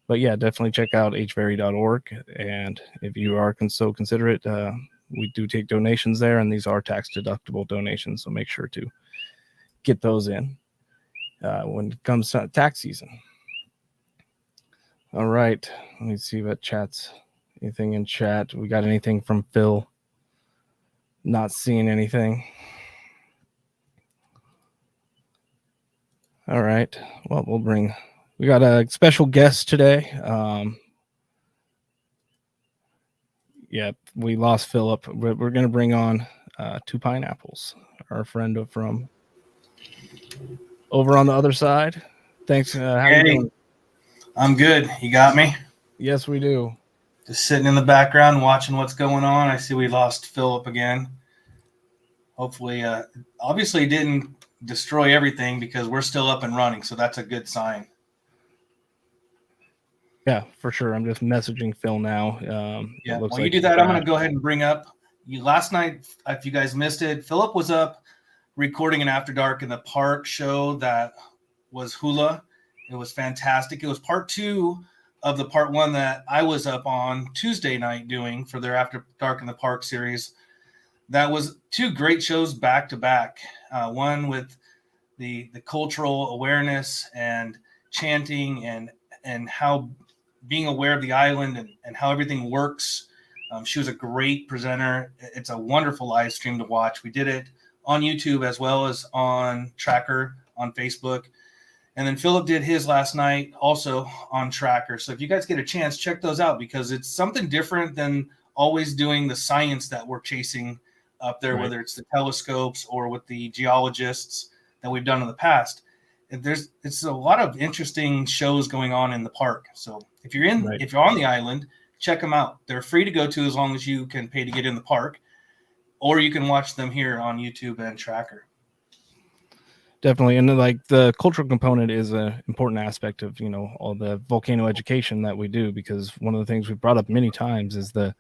But yeah, definitely check out hvary.org, and if you are so considerate, we do take donations there, and these are tax deductible donations, so make sure to get those in when it comes to tax season. All right, let me see what chat's, anything in chat. We got anything from Phil? Not seeing anything. All right, well, we got a special guest today. Yeah, we lost Philip. We're going to bring on Two Pineapples, our friend from over on the other side. Thanks. How you doing? I'm good. You got me? Yes, we do. Just sitting in the background watching what's going on. I see we lost Philip again. Hopefully, obviously didn't destroy everything because we're still up and running, so that's a good sign. Yeah, for sure. I'm just messaging Phil now. Yeah, while you do that, I'm going to go ahead and bring up last night. If you guys missed it, Philip was up recording an After Dark in the Park show that was hula. It was fantastic. It was part 2 of the part 1 that I was up on Tuesday night doing for their After Dark in the Park series. That was 2 great shows back to back. One with the cultural awareness and chanting and how being aware of the island and how everything works. She was a great presenter. It's a wonderful live stream to watch. We did it on YouTube as well as on Tracker on Facebook. And then Philip did his last night also on Tracker. So if you guys get a chance, check those out because it's something different than always doing the science that we're chasing up there, right, whether it's the telescopes or with the geologists that we've done in the past. It's a lot of interesting shows going on in the park. So if you're if you're on the island, check them out. They're free to go to as long as you can pay to get in the park, or you can watch them here on YouTube and Tracker. Definitely. And like the cultural component is an important aspect of, all the volcano education that we do, because one of the things we've brought up many times is the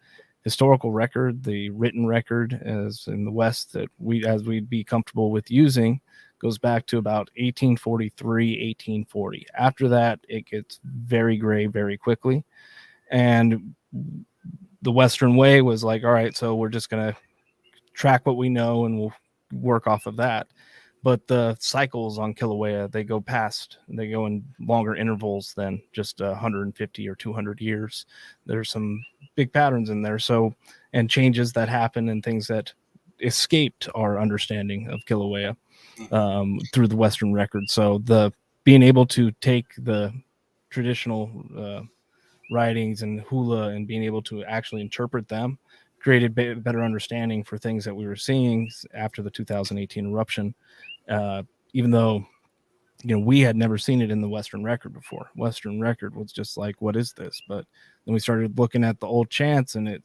historical record, the written record as in the West that we'd be comfortable with using goes back to about 1843, 1840. After that, it gets very gray very quickly. And the Western way was like, all right, so we're just going to track what we know and we'll work off of that. But the cycles on Kilauea, they go in longer intervals than just 150 or 200 years. There's some big patterns in there. So, and changes that happen and things that escaped our understanding of Kilauea through the Western record. So being able to take the traditional writings and hula and being able to actually interpret them created better understanding for things that we were seeing after the 2018 eruption. Even though we had never seen it in the Western record before. Western record was just like, what is this? But then we started looking at the old chants, and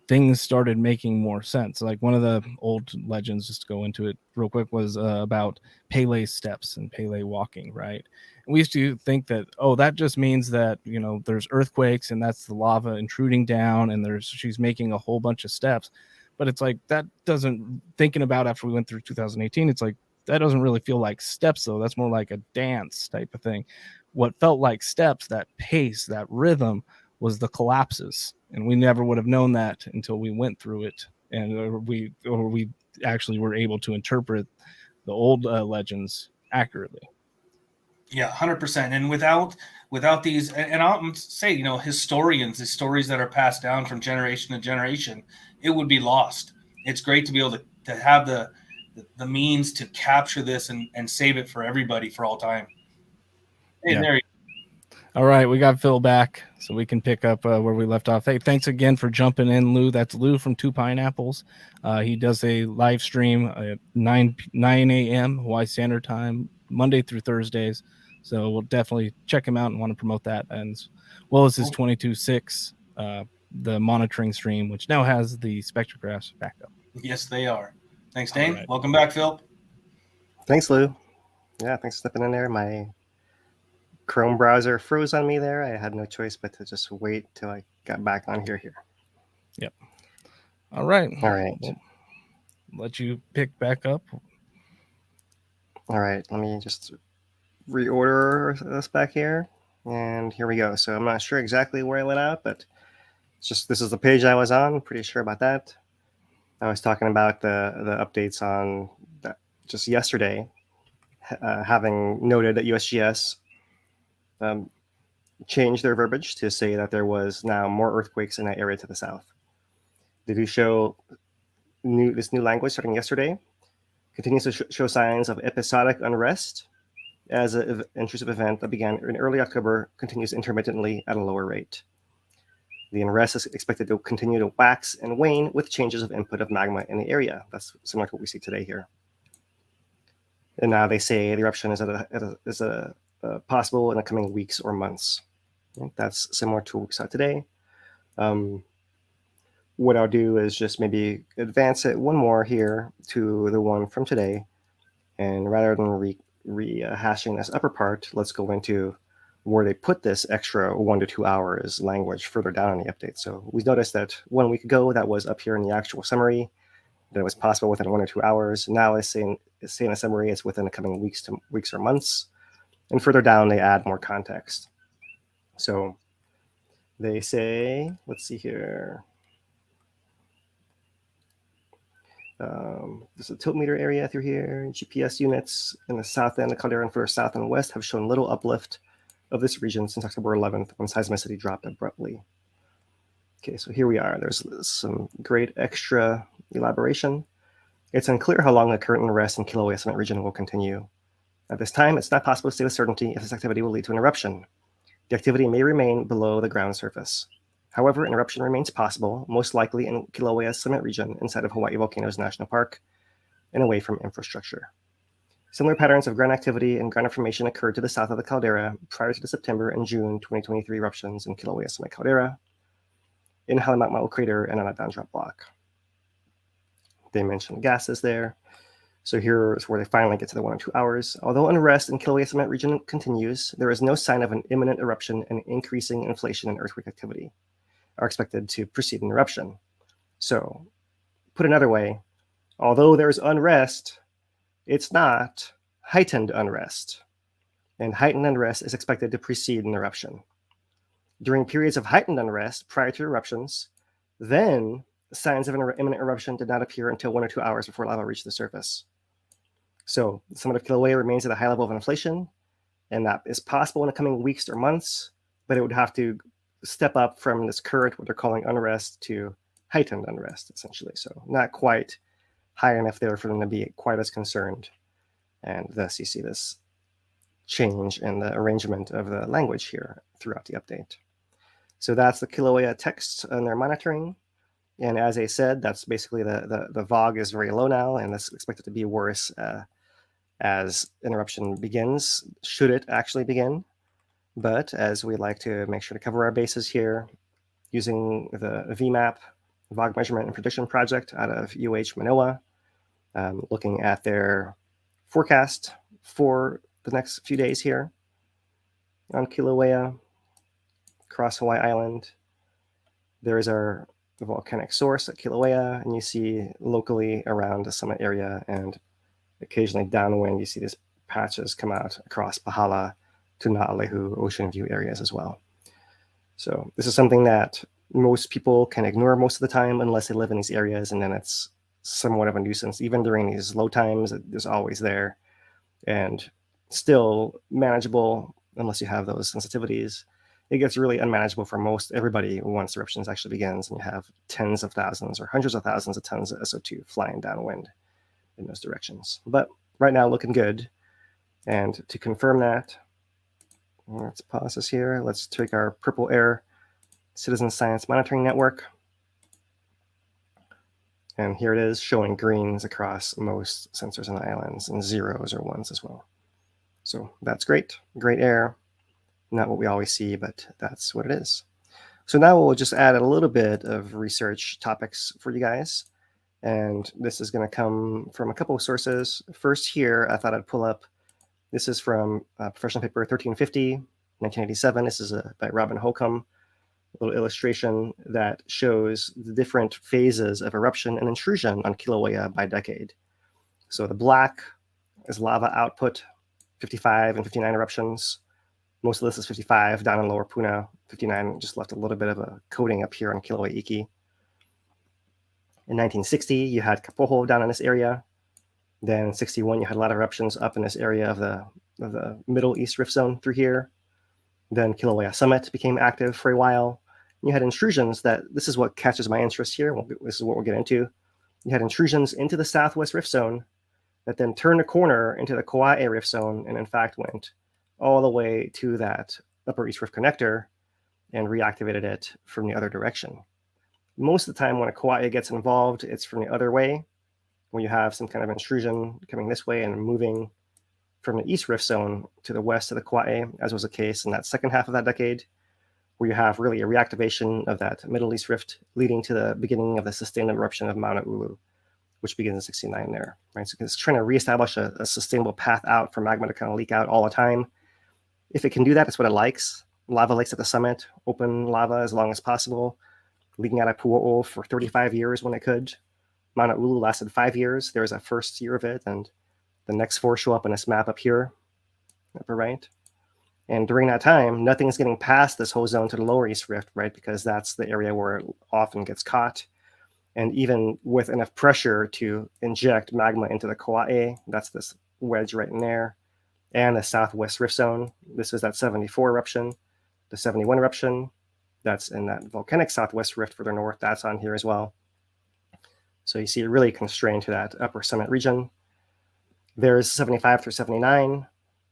things started making more sense. Like one of the old legends, just to go into it real quick, was about Pele steps and Pele walking, right? And we used to think that, that just means that, there's earthquakes and that's the lava intruding down and she's making a whole bunch of steps. But it's like, that doesn't, thinking about after we went through 2018, it's like, that doesn't really feel like steps though. That's more like a dance type of thing. What felt like steps, that pace, that rhythm, was the collapses. And we never would have known that until we went through it. And we actually were able to interpret the old legends accurately. Yeah, 100%. And without these, and I'll say, historians, the stories that are passed down from generation to generation, it would be lost. It's great to be able to have the means to capture this and save it for everybody for all time. Hey, yeah. There you go. All right, we got Phil back, so we can pick up where we left off. Hey, thanks again for jumping in, Lou. That's Lou from Two Pineapples. He does a live stream at 9 a.m. Hawaii Standard Time, Monday through Thursdays. So we'll definitely check him out and want to promote that, and as well as his 22.6, the monitoring stream, which now has the spectrographs back up. Yes, they are. Thanks, Dane. Right. Welcome back, Phil. Thanks, Lou. Yeah, thanks for stepping in there. My Chrome browser froze on me there. I had no choice but to just wait till I got back on here. Yep. All right. We'll let you pick back up. All right. Let me just reorder this back here. And here we go. So I'm not sure exactly where I went out, but this is the page I was on. Pretty sure about that. I was talking about the updates on that just yesterday, having noted that USGS changed their verbiage to say that there was now more earthquakes in that area to the south. They do show this new language starting yesterday. Continues to show signs of episodic unrest as an intrusive event that began in early October continues intermittently at a lower rate. The unrest is expected to continue to wax and wane with changes of input of magma in the area. That's similar to what we see today here. And now they say the eruption is possible in the coming weeks or months. That's similar to what we saw today. What I'll do is just maybe advance it one more here to the one from today. And rather than rehashing this upper part, let's go into where they put this extra 1 to 2 hours language further down in the update. So we noticed that 1 week ago, that was up here in the actual summary, that it was possible within 1 or 2 hours. Now it's saying in the summary it's within the coming weeks or months. And further down, they add more context. So they say, let's see here. There's a tilt meter area through here. GPS units in the south end, the caldera and further south and west have shown little uplift of this region since October 11th, when seismicity dropped abruptly. Okay, so here we are. There's some great extra elaboration. It's unclear how long the current unrest in Kilauea Summit region will continue. At this time, it's not possible to say with certainty if this activity will lead to an eruption. The activity may remain below the ground surface. However, an eruption remains possible, most likely in Kilauea Summit region inside of Hawaii Volcanoes National Park and away from infrastructure. Similar patterns of ground activity and ground formation occurred to the south of the caldera prior to the September and June 2023 eruptions in Kilauea Summit caldera, in Halemaumau crater, and on a down-drop block. They mentioned gases there. So here is where they finally get to the 1 or 2 hours. Although unrest in Kilauea Summit region continues, there is no sign of an imminent eruption, and increasing inflation and earthquake activity are expected to precede an eruption. So, put another way, although there's unrest, it's not heightened unrest. And heightened unrest is expected to precede an eruption. During periods of heightened unrest prior to eruptions, then signs of an imminent eruption did not appear until 1 or 2 hours before lava reached the surface. So the summit of Kilauea remains at a high level of inflation, and that is possible in the coming weeks or months, but it would have to step up from this current, what they're calling unrest, to heightened unrest, essentially. So not quite high enough there for them to be quite as concerned. And thus you see this change in the arrangement of the language here throughout the update. So that's the Kilauea text and their monitoring. And as I said, that's basically the VOG is very low now, and that's expected to be worse as an eruption begins, should it actually begin. But as we like to make sure to cover our bases here, using the VMAP, Vog Measurement and Prediction Project out of Manoa, looking at their forecast for the next few days here on Kilauea, across Hawaii Island. There is our volcanic source at Kilauea, and you see locally around the summit area and occasionally downwind, you see these patches come out across Pahala to Na'alehu ocean view areas as well. So this is something that most people can ignore most of the time unless they live in these areas, and then it's somewhat of a nuisance. Even during these low times, it's always there and still manageable unless you have those sensitivities. It gets really unmanageable for most everybody once eruptions actually begins, and you have tens of thousands or hundreds of thousands of tons of SO2 flying downwind in those directions. But right now, looking good. And to confirm that, let's pause this here. Let's take our Purple Air Citizen Science Monitoring Network. And here it is showing greens across most sensors on the islands and zeros or ones as well. So that's great, great air. Not what we always see, but that's what it is. So now we'll just add a little bit of research topics for you guys. And this is going to come from a couple of sources. First here, I thought I'd pull up, this is from professional paper 1350, 1987. This is by Robin Holcomb, a little illustration that shows the different phases of eruption and intrusion on Kilauea by decade. So the black is lava output, 55 and 59 eruptions. Most of this is 55 down in Lower Puna. 59 just left a little bit of a coating up here on Kilauea Iki. In 1960, you had Kapoho down in this area. Then in 61, you had a lot of eruptions up in this area of the Middle East Rift Zone through here. Then Kilauea Summit became active for a while. You had intrusions that, this is what catches my interest here. This is what we'll get into. You had intrusions into the Southwest Rift Zone that then turned a corner into the Koaʻe Rift Zone and in fact went all the way to that Upper East Rift Connector and reactivated it from the other direction. Most of the time when a Koaʻe gets involved, it's from the other way, when you have some kind of intrusion coming this way and moving from the East Rift Zone to the west of the Koaʻe, as was the case in that second half of that decade, where you have really a reactivation of that Middle East Rift leading to the beginning of the sustained eruption of Mauna Loa, which begins in 69 there, right? So it's trying to reestablish a sustainable path out for magma to kind of leak out all the time. If it can do that, that's what it likes. Lava lakes at the summit, open lava as long as possible, leaking out of Pu'o'o for 35 years when it could. Mauna Ulu lasted 5 years. There was a first year of it, and the next 4 show up in this map up here, upper right. And during that time, nothing's getting past this whole zone to the lower East Rift, right? Because that's the area where it often gets caught. And even with enough pressure to inject magma into the Koaʻe, that's this wedge right in there, and the Southwest Rift Zone. This is that 74 eruption, the 71 eruption. That's in that volcanic Southwest Rift further north. That's on here as well. So you see it really constrained to that upper summit region. There's 75 through 79.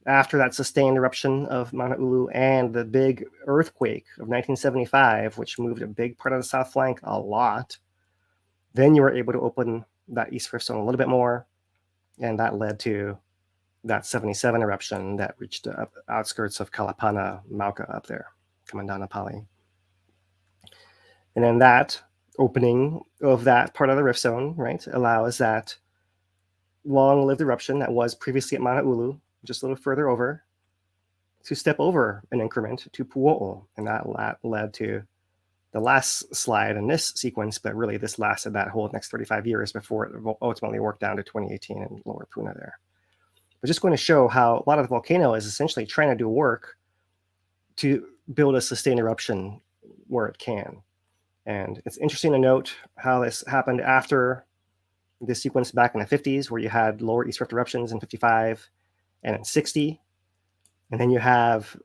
After that sustained eruption of Mauna Ulu and the big earthquake of 1975, which moved a big part of the south flank a lot, then you were able to open that East Rift Zone a little bit more, and that led to that 77 eruption that reached the outskirts of Kalapana, Mauka up there, coming down to Pali. And then that opening of that part of the Rift Zone, right, allows that long-lived eruption that was previously at Mauna Ulu, just a little further over, to step over an increment to Pu'o'o. And that led to the last slide in this sequence, but really this lasted that whole next 35 years before it ultimately worked down to 2018 in Lower Puna there. But just going to show how a lot of the volcano is essentially trying to do work to build a sustained eruption where it can. And it's interesting to note how this happened after this sequence back in the 50s, where you had lower East Rift eruptions in 55 and in 60. And then you have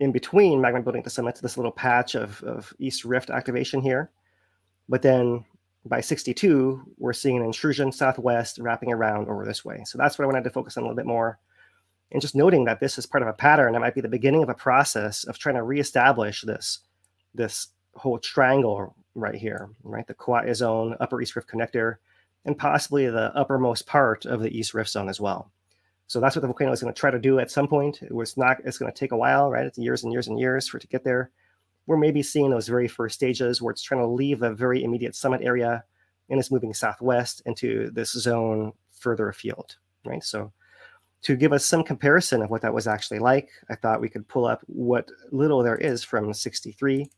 in between magma building at the summit this little patch of East Rift activation here. But then by 62, we're seeing an intrusion southwest wrapping around over this way. So that's what I wanted to focus on a little bit more. And just noting that this is part of a pattern that might be the beginning of a process of trying to reestablish this whole triangle right here, right? The Koaʻe zone, Upper East Rift Connector, and possibly the uppermost part of the East Rift Zone as well. So that's what the volcano is going to try to do at some point. It's going to take a while, right? It's years and years and years for it to get there. We're maybe seeing those very first stages where it's trying to leave the very immediate summit area and it's moving southwest into this zone further afield, right? So to give us some comparison of what that was actually like, I thought we could pull up what little there is from 63.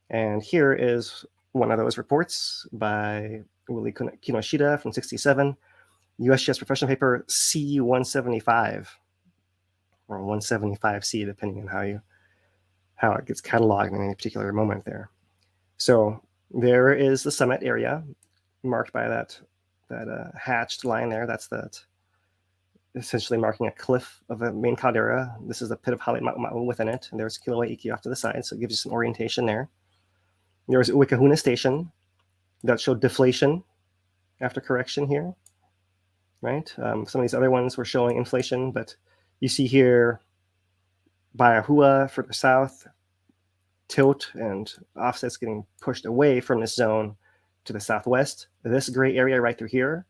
And here is one of those reports by Willie Kinoshita from 67, USGS professional paper C175, or 175C, depending on how it gets cataloged in any particular moment there. So there is the summit area marked by that hatched line there. That's essentially marking a cliff of the main caldera. This is the pit of Hale Ma'u within it, and there's Kilauea Iki off to the side, so it gives you some orientation there. There's Uikahuna Station that showed deflation after correction here, right? Some of these other ones were showing inflation, but you see here Baiahua further south, tilt and offsets getting pushed away from this zone to the southwest. This gray area right through here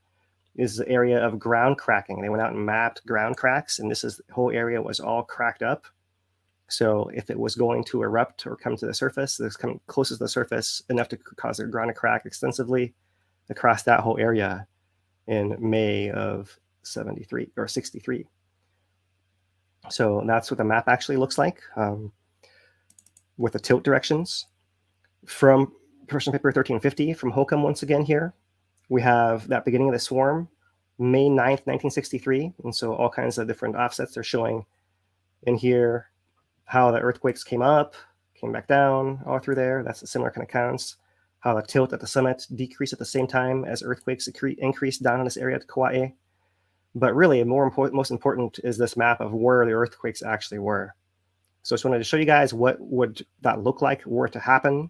is the area of ground cracking. They went out and mapped ground cracks, and the whole area was all cracked up. So if it was going to erupt or come to the surface, it's coming closest to the surface enough to cause the ground to crack extensively across that whole area in May of 73 or 63. So that's what the map actually looks like with the tilt directions. From Professional Paper 1350 from Holcomb once again here, we have that beginning of the swarm, May 9th, 1963. And so all kinds of different offsets they're showing in here, how the earthquakes came up, came back down, all through there. That's a similar kind of counts. How the tilt at the summit decreased at the same time as earthquakes increased down in this area to Koaʻe. But really, most important is this map of where the earthquakes actually were. So I just wanted to show you guys what would that look like were it to happen.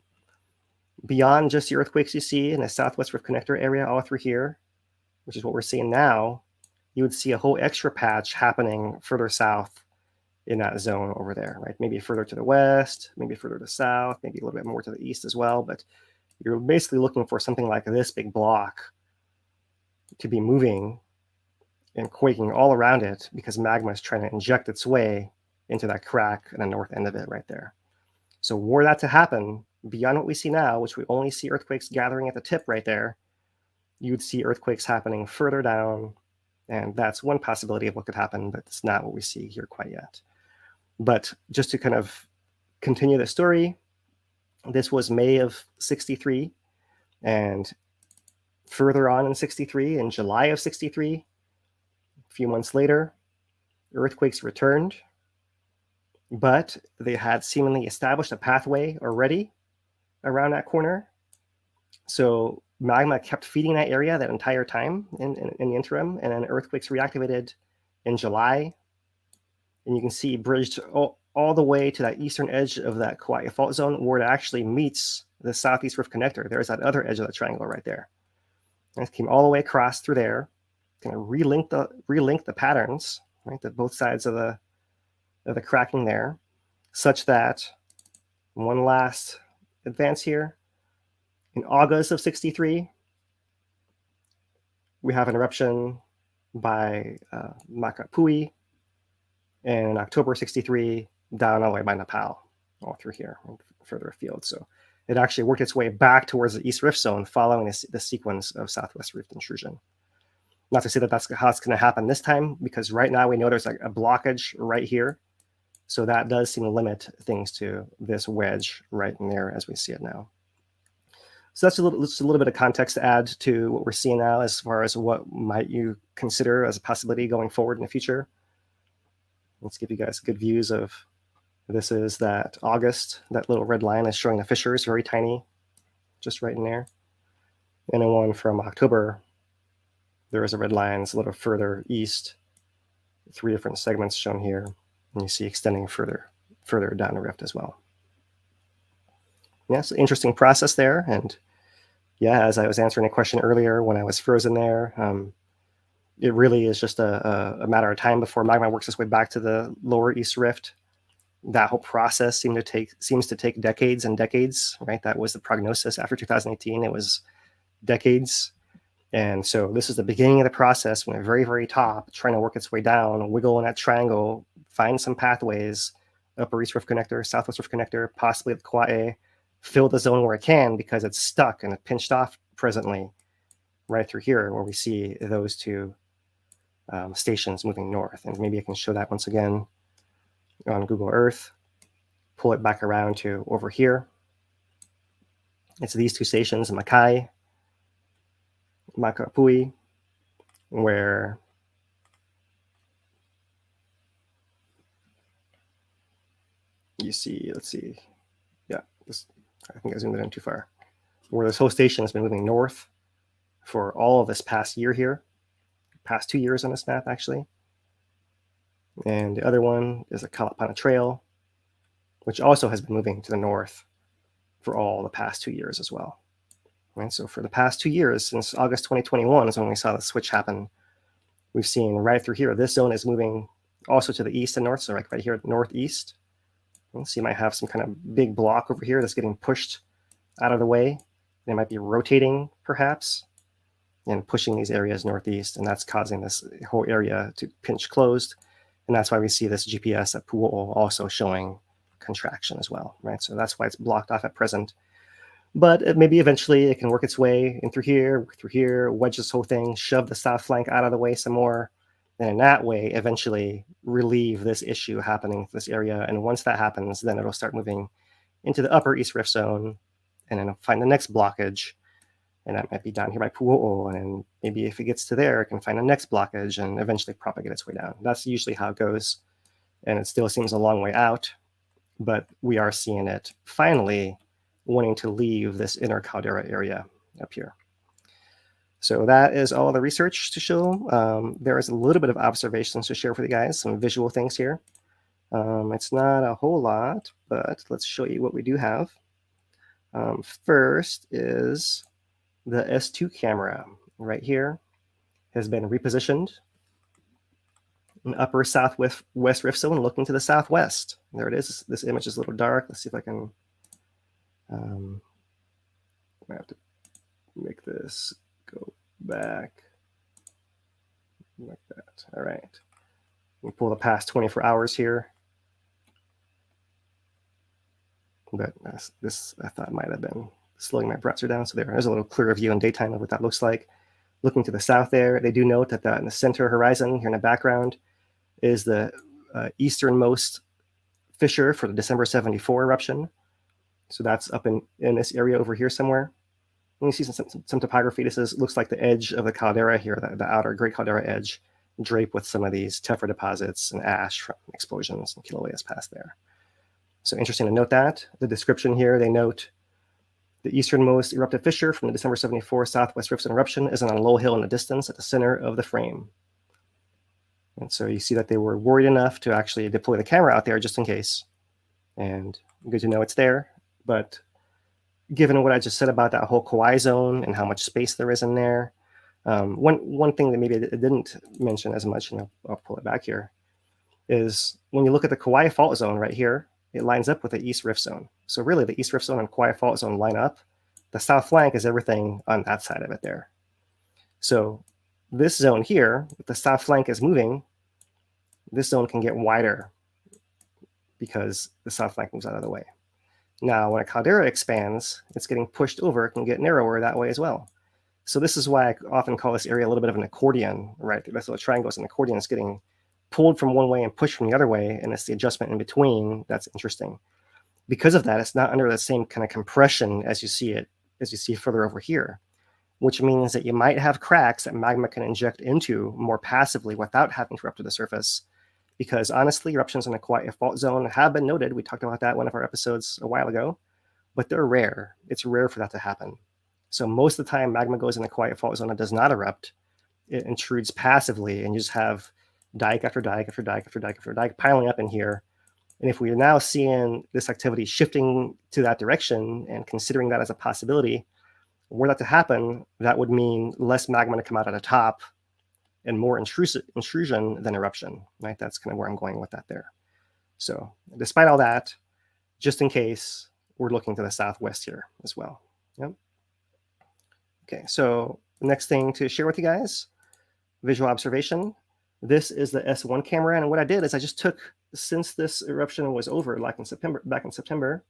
Beyond just the earthquakes you see in the Southwest Rift Connector area all through here, which is what we're seeing now, you would see a whole extra patch happening further south in that zone over there, right? Maybe further to the west, maybe further to the south, maybe a little bit more to the east as well. But you're basically looking for something like this big block to be moving and quaking all around it because magma is trying to inject its way into that crack at the north end of it right there. So were that to happen, beyond what we see now, which we only see earthquakes gathering at the tip right there, you would see earthquakes happening further down. And that's one possibility of what could happen, but it's not what we see here quite yet. But just to kind of continue the story, this was May of 63. And further on in 63, in July of 63, a few months later, earthquakes returned, but they had seemingly established a pathway already around that corner. So magma kept feeding that area that entire time in the interim, and then earthquakes reactivated in July. And you can see bridged all the way to that eastern edge of that Koaʻe fault zone where it actually meets the Southeast Rift Connector. There's that other edge of the triangle right there. And it came all the way across through there, kind of relink the patterns, right, to both sides of the cracking there, such that one last advance here. In August of 63, we have an eruption by Makapui, and in October 63, down all the way by Nepal, all through here, further afield. So it actually worked its way back towards the East Rift Zone following the sequence of Southwest Rift intrusion. Not to say that that's how it's going to happen this time, because right now we know there's like a blockage right here. So that does seem to limit things to this wedge right in there as we see it now. So that's just a little bit of context to add to what we're seeing now as far as what might you consider as a possibility going forward in the future. Let's give you guys good views of, this is that August, that little red line is showing the fissures, very tiny, just right in there. And then one from October, there is a red line, it's a little further east, 3 different segments shown here. And you see extending further down the rift as well. Yeah, it's an interesting process there. And yeah, as I was answering a question earlier when I was frozen there, it really is just a matter of time before magma works its way back to the lower East Rift. That whole process seems to take decades and decades, right? That was the prognosis after 2018. It was decades. And so this is the beginning of the process from the very, very top, trying to work its way down, wiggle in that triangle, find some pathways, Upper East Rift Connector, Southwest Rift Connector, possibly the Koaʻe, fill the zone where it can because it's stuck and pinched off presently right through here where we see those two stations moving north. And maybe I can show that once again on Google Earth, pull it back around to over here. It's these two stations, Makai, Makapui, where you see, let's see, yeah, this, I think I zoomed it in too far, where this whole station has been moving north for all of this past year here, past 2 years on this map, actually. And the other one is a Kalapana Trail, which also has been moving to the north for all the past 2 years as well. And so for the past 2 years, since August 2021 is when we saw the switch happen, we've seen right through here, this zone is moving also to the east and north, so right here, northeast. So you might have some kind of big block over here that's getting pushed out of the way. They might be rotating, perhaps, and pushing these areas northeast, and that's causing this whole area to pinch closed. And that's why we see this GPS at Pu'o'o also showing contraction as well, right? So that's why it's blocked off at present. But maybe eventually it can work its way in through here, wedge this whole thing, shove the south flank out of the way some more, and in that way, eventually relieve this issue happening in this area. And once that happens, then it'll start moving into the upper East Rift Zone, and then it'll find the next blockage. And that might be down here by Pu'o'o, and then maybe if it gets to there, it can find the next blockage and eventually propagate its way down. That's usually how it goes. And it still seems a long way out, but we are seeing it finally wanting to leave this inner caldera area up here. So that is all the research to show. There is a little bit of observations to share with you guys, some visual things here. It's not a whole lot, but let's show you what we do have. First is the S2 camera right here has been repositioned in upper southwest rift zone looking to the southwest. There it is. This image is a little dark. Let's see if I can I have to make this go back like that. All right. We pull the past 24 hours here. But this I thought might have been slowing my browser down. So there's a little clearer view in daytime of what that looks like. Looking to the south there, they do note that in the center horizon here in the background is the easternmost fissure for the December 74 eruption. So that's up in this area over here somewhere. And you see some topography. This looks like the edge of the caldera here, the outer Great Caldera edge, draped with some of these tephra deposits and ash from explosions and Kilauea's past there. So interesting to note that. The description here, they note the easternmost eruptive fissure from the December 74 Southwest Rift Zone eruption is on a low hill in the distance at the center of the frame. And so you see that they were worried enough to actually deploy the camera out there just in case. And good to know it's there. But given what I just said about that whole Kauai zone and how much space there is in there, one thing that maybe I didn't mention as much, and I'll pull it back here, is when you look at the Kauai fault zone right here, it lines up with the East Rift Zone. So really the East Rift Zone and Kauai fault zone line up. The south flank is everything on that side of it there. So this zone here, if the south flank is moving, this zone can get wider because the south flank moves out of the way. Now, when a caldera expands, it's getting pushed over, it can get narrower that way as well. So this is why I often call this area a little bit of an accordion, right? That's what a triangle is. An accordion is getting pulled from one way and pushed from the other way, and it's the adjustment in between that's interesting. Because of that, it's not under the same kind of compression as you see further over here, which means that you might have cracks that magma can inject into more passively without having to erupt to the surface. Because honestly, eruptions in the Koaʻe fault zone have been noted. We talked about that in one of our episodes a while ago, but they're rare. It's rare for that to happen. So most of the time, magma goes in the Koaʻe fault zone and does not erupt. It intrudes passively, and you just have dike after dike after dike after dike after dike piling up in here. And if we are now seeing this activity shifting to that direction and considering that as a possibility, were that to happen, that would mean less magma to come out at the top and more intrusion than eruption, right? That's kind of where I'm going with that there. So despite all that, just in case, we're looking to the southwest here as well. Yep. Okay, so next thing to share with you guys, visual observation. This is the S1 camera, and what I did is I just took, since this eruption was over, like in September, back in September.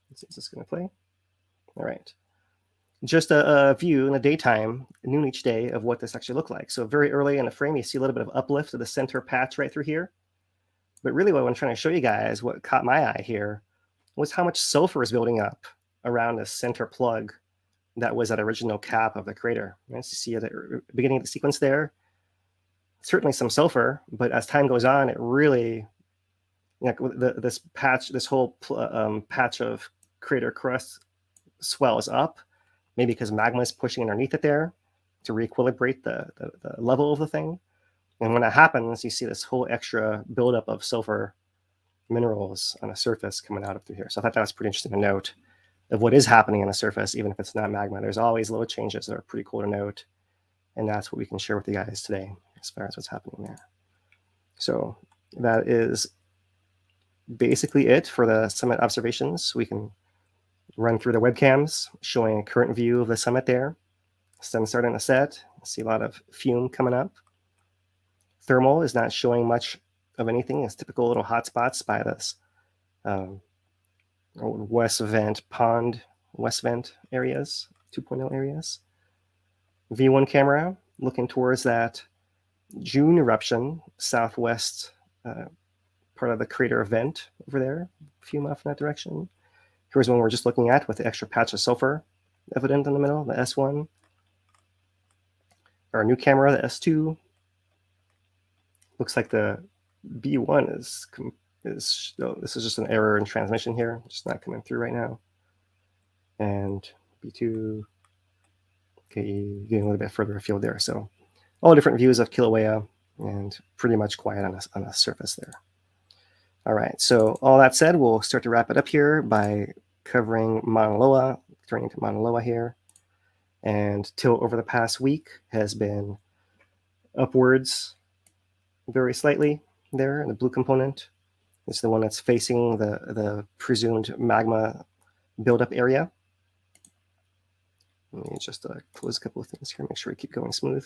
Let's see, is this going to play? All right. Just a view in the daytime, noon each day, of what this actually looked like. So very early in the frame, you see a little bit of uplift of the center patch right through here. But really what I'm trying to show you guys, what caught my eye here, was how much sulfur is building up around the center plug that was that original cap of the crater. As you see at the beginning of the sequence there, certainly some sulfur, but as time goes on, it really, this patch, this whole patch of crater crust swells up, maybe because magma is pushing underneath it there to re-equilibrate the level of the thing. And when that happens, you see this whole extra buildup of sulfur minerals on the surface coming out of through here. So I thought that was pretty interesting to note of what is happening on the surface, even if it's not magma. There's always little changes that are pretty cool to note. And that's what we can share with you guys today as far as what's happening there. So that is basically it for the summit observations. We can run through the webcams showing a current view of the summit there. Sun starting to set. See a lot of fume coming up. Thermal is not showing much of anything. It's typical little hot spots by this west vent pond, west vent areas, 2.0 areas. V1 camera looking towards that June eruption, southwest part of the crater vent over there, fume off in that direction. Here's one we're just looking at with the extra patch of sulfur evident in the middle, the S1. Our new camera, the S2. Looks like the B1 is oh, this is just an error in transmission here, just not coming through right now. And B2, okay, getting a little bit further afield there. So all different views of Kilauea and pretty much quiet on the surface there. All right, so all that said, we'll start to wrap it up here by covering Mauna Loa, turning to Mauna Loa here. And tilt over the past week has been upwards very slightly there in the blue component. It's the one that's facing the presumed magma buildup area. Let me just close a couple of things here, make sure we keep going smooth.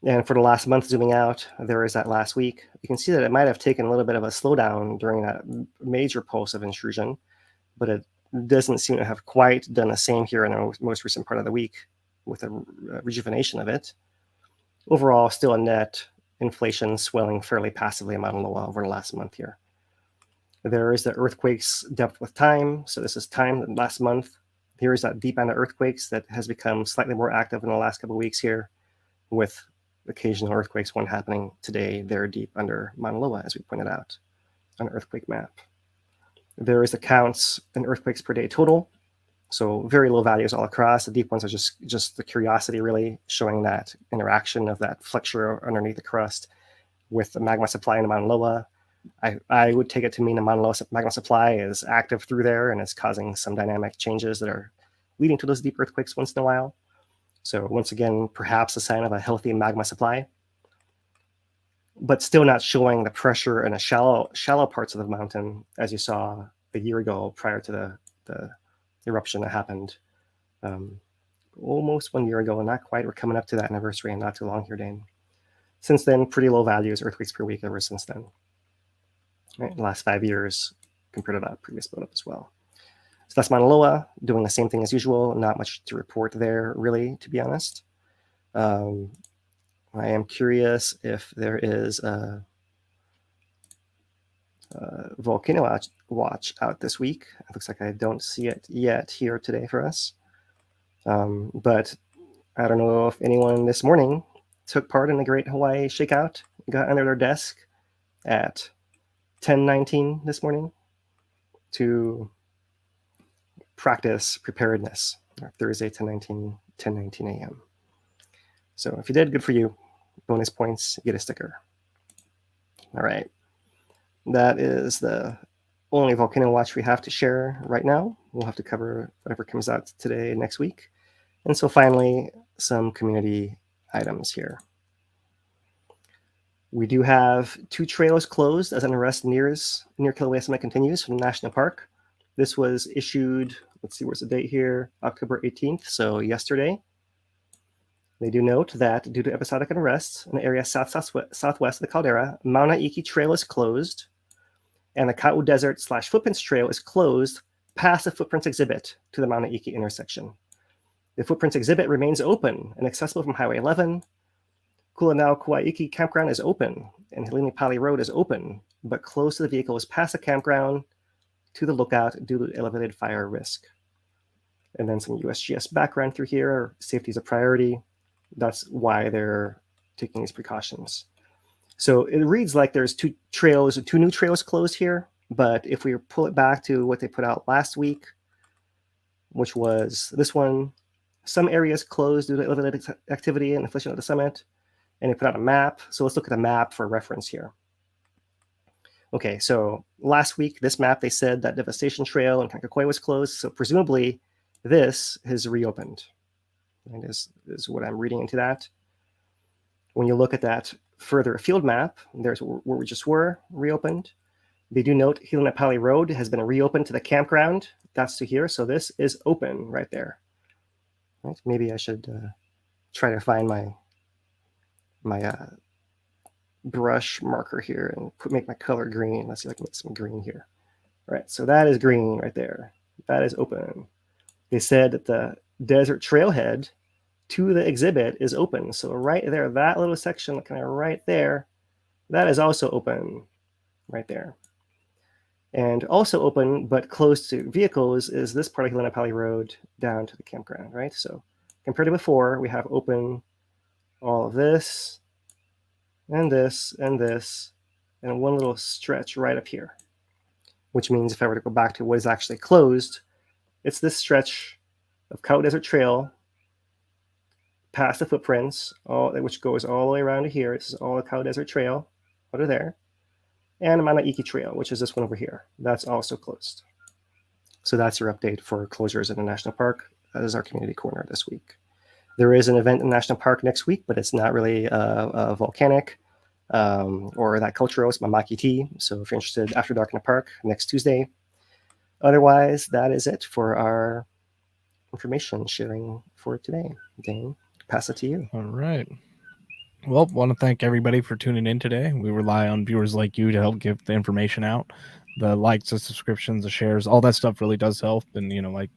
And for the last month, zooming out, there is that last week. You can see that it might have taken a little bit of a slowdown during that major pulse of intrusion, but it doesn't seem to have quite done the same here in the most recent part of the week with a rejuvenation of it. Overall, still a net inflation swelling fairly passively in Mauna Loa over the last month here. There is the earthquakes depth with time. So this is time last month. Here is that deep end of earthquakes that has become slightly more active in the last couple of weeks here, with occasional earthquakes, one happening today there deep under Mauna Loa, as we pointed out on the earthquake map. There is the counts in earthquakes per day total. So very low values all across. The deep ones are just the curiosity, really showing that interaction of that flexure underneath the crust with the magma supply in the Mauna Loa. I would take it to mean the Mauna Loa magma supply is active through there and is causing some dynamic changes that are leading to those deep earthquakes once in a while. So once again, perhaps a sign of a healthy magma supply, but still not showing the pressure in the shallow parts of the mountain as you saw a year ago prior to the eruption that happened almost 1 year ago, and not quite. We're coming up to that anniversary and not too long here, Dane. Since then, pretty low values, earthquakes per week ever since then. Right, the last 5 years compared to that previous buildup as well. So that's Mauna Loa doing the same thing as usual. Not much to report there, really, to be honest. I am curious if there is a volcano watch out this week. It looks like I don't see it yet here today for us. But I don't know if anyone this morning took part in the Great Hawaii Shakeout, got under their desk at 10:19 this morning to practice preparedness, Thursday, 10:19 a.m. So if you did, good for you. Bonus points, you get a sticker. All right. That is the only volcano watch we have to share right now. We'll have to cover whatever comes out today, next week. And so finally, some community items here. We do have 2 trails closed as unrest near Kilauea Summit continues from the National Park. This was issued, let's see, where's the date here? October 18th, so yesterday. They do note that due to episodic unrest in the area southwest of the caldera, Mauna Loa Trail is closed, and the Koaʻe Desert/Footprints Trail is closed past the Footprints exhibit to the Mauna Loa intersection. The Footprints exhibit remains open and accessible from Highway 11. Kulanau-Kuaʻe campground is open, and Hilini Pali Road is open, but closed to the vehicles past the campground to the lookout due to elevated fire risk. And then some USGS background through here. Safety is a priority. That's why they're taking these precautions. So it reads like there's two new trails closed here. But if we pull it back to what they put out last week, which was this one, some areas closed due to elevated activity and inflation at the summit. And they put out a map. So let's look at the map for reference here. Okay, so last week, this map, they said that Devastation Trail in Koaʻe was closed. So presumably, this has reopened. And is what I'm reading into that. When you look at that further afield map, there's where we just were, reopened. They do note Hilini Pali Road has been reopened to the campground. That's to here. So this is open right there. Right? Maybe I should try to find my brush marker here and make my color green. Let's see if I can make some green here. All right, so that is green right there. That is open. They said that the desert trailhead to the exhibit is open. So right there, that little section kind of right there, that is also open right there. And also open, but close to vehicles, is this part of Hilini Pali Road down to the campground, right? So compared to before, we have open all of this, and this, and this, and one little stretch right up here, which means if I were to go back to what is actually closed, it's this stretch of Koaʻe Desert Trail past the footprints, which goes all the way around to here. This is all the Koaʻe Desert Trail under there. And Mauna Loa Trail, which is this one over here. That's also closed. So that's your update for closures in the national park. That is our community corner this week. There is an event in the national park next week, but it's not really a volcanic or that cultural. It's Mamaki tea. So if you're interested, After Dark in the Park next Tuesday. Otherwise, that is it for our information sharing for today. Dane, pass it to you. All right. Well, want to thank everybody for tuning in today. We rely on viewers like you to help give the information out. The likes, the subscriptions, the shares, all that stuff really does help. And, like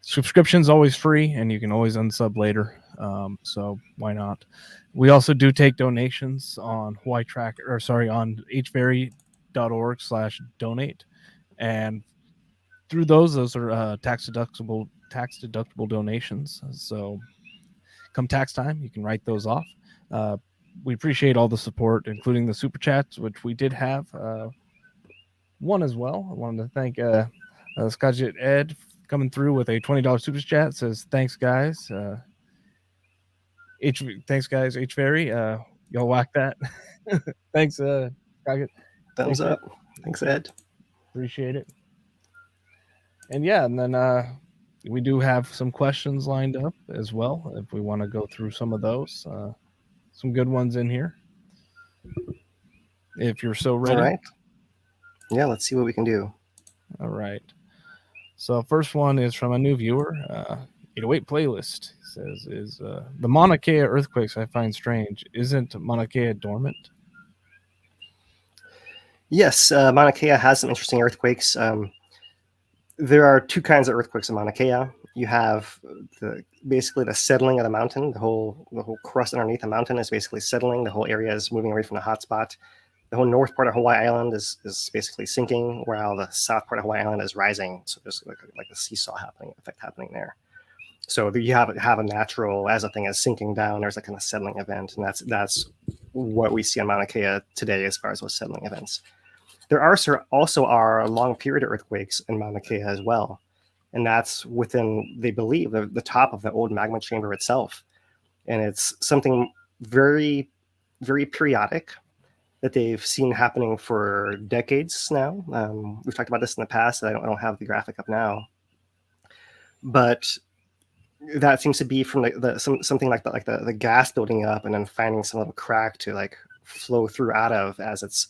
subscription's always free and you can always unsub later. So why not? We also do take donations on on hvary.org/donate. And through those are tax deductible donations. So come tax time, you can write those off. We appreciate all the support, including the super chats, which we did have one as well. I wanted to thank Skagit Ed coming through with a $20 super chat. Says thanks guys. Thanks guys. HVary. Y'all whack that. Thanks, Skagit. Thumbs up. Thanks, Ed. Appreciate it. And yeah, and then we do have some questions lined up as well. If we want to go through some of those. Some good ones in here. If you're so ready. All right. Yeah, let's see what we can do. All right. So first one is from a new viewer. 808 playlist says, is the Mauna Kea earthquakes I find strange. Isn't Mauna Kea dormant? Yes, Mauna Kea has some interesting earthquakes. There are two kinds of earthquakes in Mauna Kea. You have basically the settling of the mountain. The whole crust underneath the mountain is basically settling. The whole area is moving away from the hotspot. The whole north part of Hawaii Island is basically sinking, while the south part of Hawaii Island is rising. So there's like a seesaw effect happening there. So you have a natural, as a thing is sinking down, there's a kind of settling event, and that's what we see on Mauna Kea today as far as those settling events. There also are long period earthquakes in Mauna Kea as well. And that's within, they believe, the top of the old magma chamber itself. And it's something very, very periodic that they've seen happening for decades now. We've talked about this in the past. I don't have the graphic up now. But that seems to be from something like the gas building up and then finding some little crack to like flow through out of as it's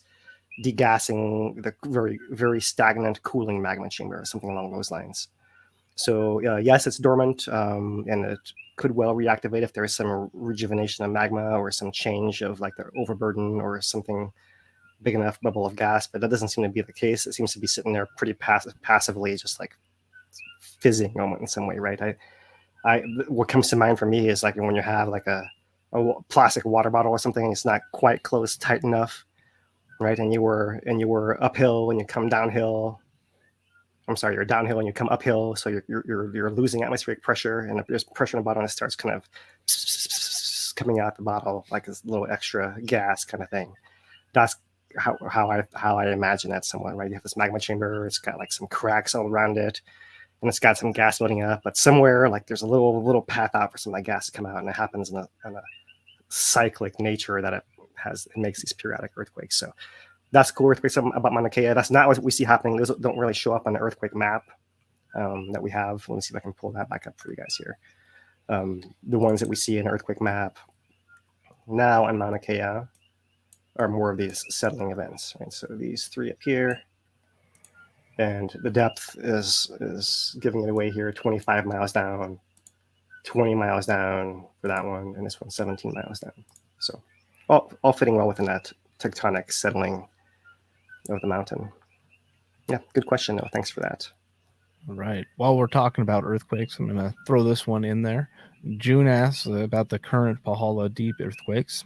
degassing the very, very stagnant cooling magma chamber, something along those lines. So yes, it's dormant, and it could well reactivate if there is some rejuvenation of magma or some change of like the overburden or something big enough bubble of gas. But that doesn't seem to be the case. It seems to be sitting there pretty passively, just like fizzing almost in some way, right? What comes to mind for me is like when you have like a plastic water bottle or something, and it's not quite closed tight enough, right? And you were uphill when you come downhill. I'm sorry, you're downhill and you come uphill, so you're losing atmospheric pressure, and if there's pressure in the bottle, and it starts kind of coming out the bottle like this little extra gas kind of thing. That's how I imagine that somewhat, right? You have this magma chamber, it's got like some cracks all around it, and it's got some gas building up, but somewhere like there's a little path out for some of that gas to come out, and it happens in a cyclic nature that it makes these periodic earthquakes. So that's cool earthquakes about Mauna Kea. That's not what we see happening. Those don't really show up on the earthquake map that we have. Let me see if I can pull that back up for you guys here. The ones that we see in the earthquake map now on Mauna Kea are more of these settling events, right? So these three up here, and the depth is giving it away here, 25 miles down, 20 miles down for that one, and this one's 17 miles down. So all fitting well within that tectonic settling of the mountain. Yeah, good question though. Thanks for that. All right. While we're talking about earthquakes, I'm going to throw this one in there. June asks about the current Pahala deep earthquakes.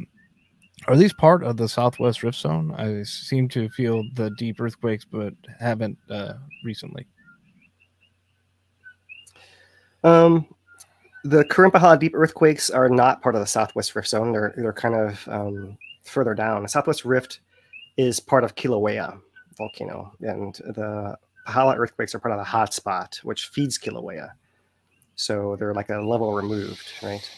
Are these part of the Southwest Rift Zone? I seem to feel the deep earthquakes, but haven't recently. The current Pahala deep earthquakes are not part of the Southwest Rift Zone. They're kind of further down. The Southwest Rift is part of Kilauea volcano, and the Pahala earthquakes are part of the hot spot, which feeds Kilauea. So they're like a level removed, right?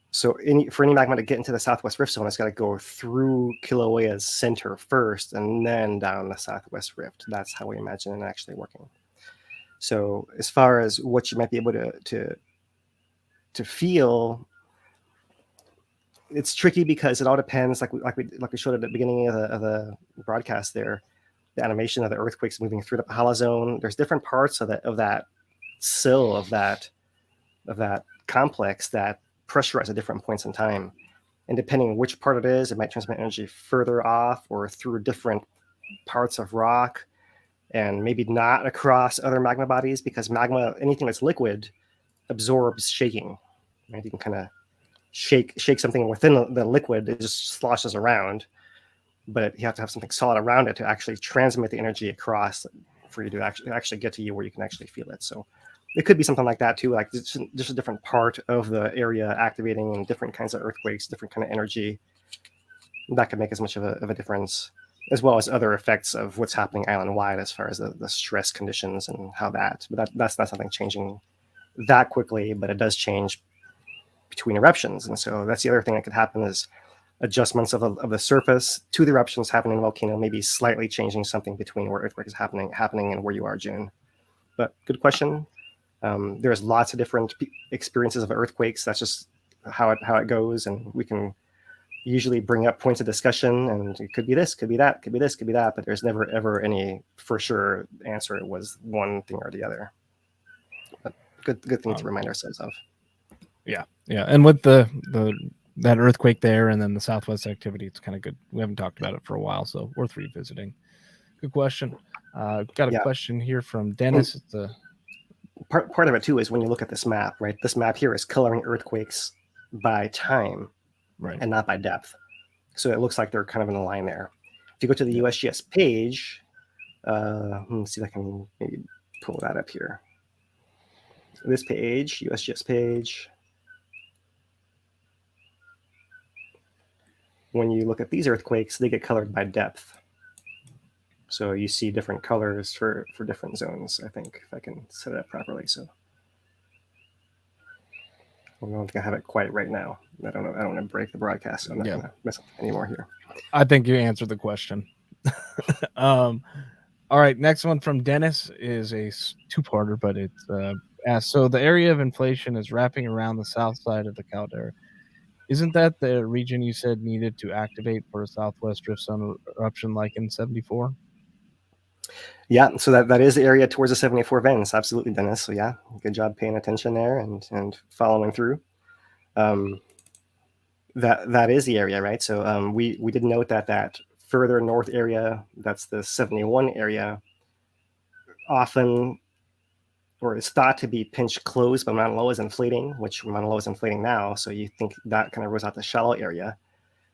So for any magma to get into the Southwest Rift Zone, it's got to go through Kilauea's center first and then down the Southwest Rift. That's how we imagine it actually working. So as far as what you might be able to feel, it's tricky because it all depends, like we showed at the beginning of the broadcast there, the animation of the earthquakes moving through the Pahala zone. There's different parts of that sill of that complex that pressurize at different points in time, and depending on which part it is, it might transmit energy further off or through different parts of rock, and maybe not across other magma bodies, because magma, anything that's liquid, absorbs shaking. Right? You can kind of shake something within the liquid, it just sloshes around, but you have to have something solid around it to actually transmit the energy across for you to actually get to you where you can actually feel it. So it could be something like that too, like just a different part of the area activating, and different kinds of earthquakes, different kind of energy. That could make as much of a difference, as well as other effects of what's happening island-wide as far as the stress conditions and how that. But that's not something changing that quickly, but it does change between eruptions. And so that's the other thing that could happen, is adjustments of the surface to the eruptions happening in the volcano, maybe slightly changing something between where earthquake is happening and where you are, June. But good question. There's lots of different experiences of earthquakes. That's just how it goes, and we can usually bring up points of discussion, and it could be this, could be that, could be this, could be that, but there's never ever any for sure answer. It was one thing or the other. But good thing to remind ourselves of. Yeah, and with that earthquake there, and then the Southwest activity, it's kind of good. We haven't talked about it for a while, so worth revisiting. Good question. Got a question here from Dennis. It's a part of it too is when you look at this map, right? This map here is coloring earthquakes by time, right, and not by depth. So it looks like they're kind of in a line there. If you go to the USGS page, let me see if I can maybe pull that up here. This page, USGS page. When you look at these earthquakes, they get colored by depth. So you see different colors for different zones, I think, if I can set it up properly. So I don't think I have it quite right now. I don't know. I don't want to break the broadcast, so I'm not going to mess up anymore here. I think you answered the question. All right, next one from Dennis is a two-parter, but it's asked, so the area of inflation is wrapping around the south side of the caldera. Isn't that the region you said needed to activate for a Southwest Rift Zone eruption like in 74? Yeah, so that is the area towards the 74 vents. Absolutely, Dennis. So yeah, good job paying attention there and following through. That is the area, right? So we did note that further north area, that's the 71 area, often, or is thought to be pinch closed, but Mauna Loa is inflating, which Mauna Loa is inflating now. So you think that kind of goes out the shallow area,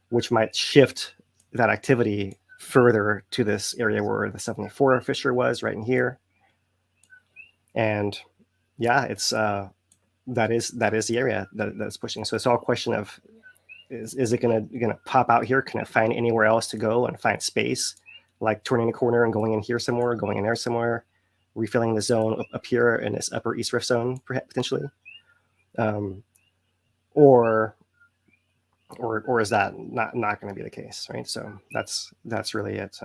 which might shift that activity further to this area where the 74 fissure was, right in here. And yeah, it's that is the area that's pushing. So it's all a question of, is it gonna pop out here? Can it find anywhere else to go and find space, like turning a corner and going in here somewhere, going in there somewhere, refilling the zone up here in this upper east rift zone potentially, or is that not going to be the case, right? So that's really it.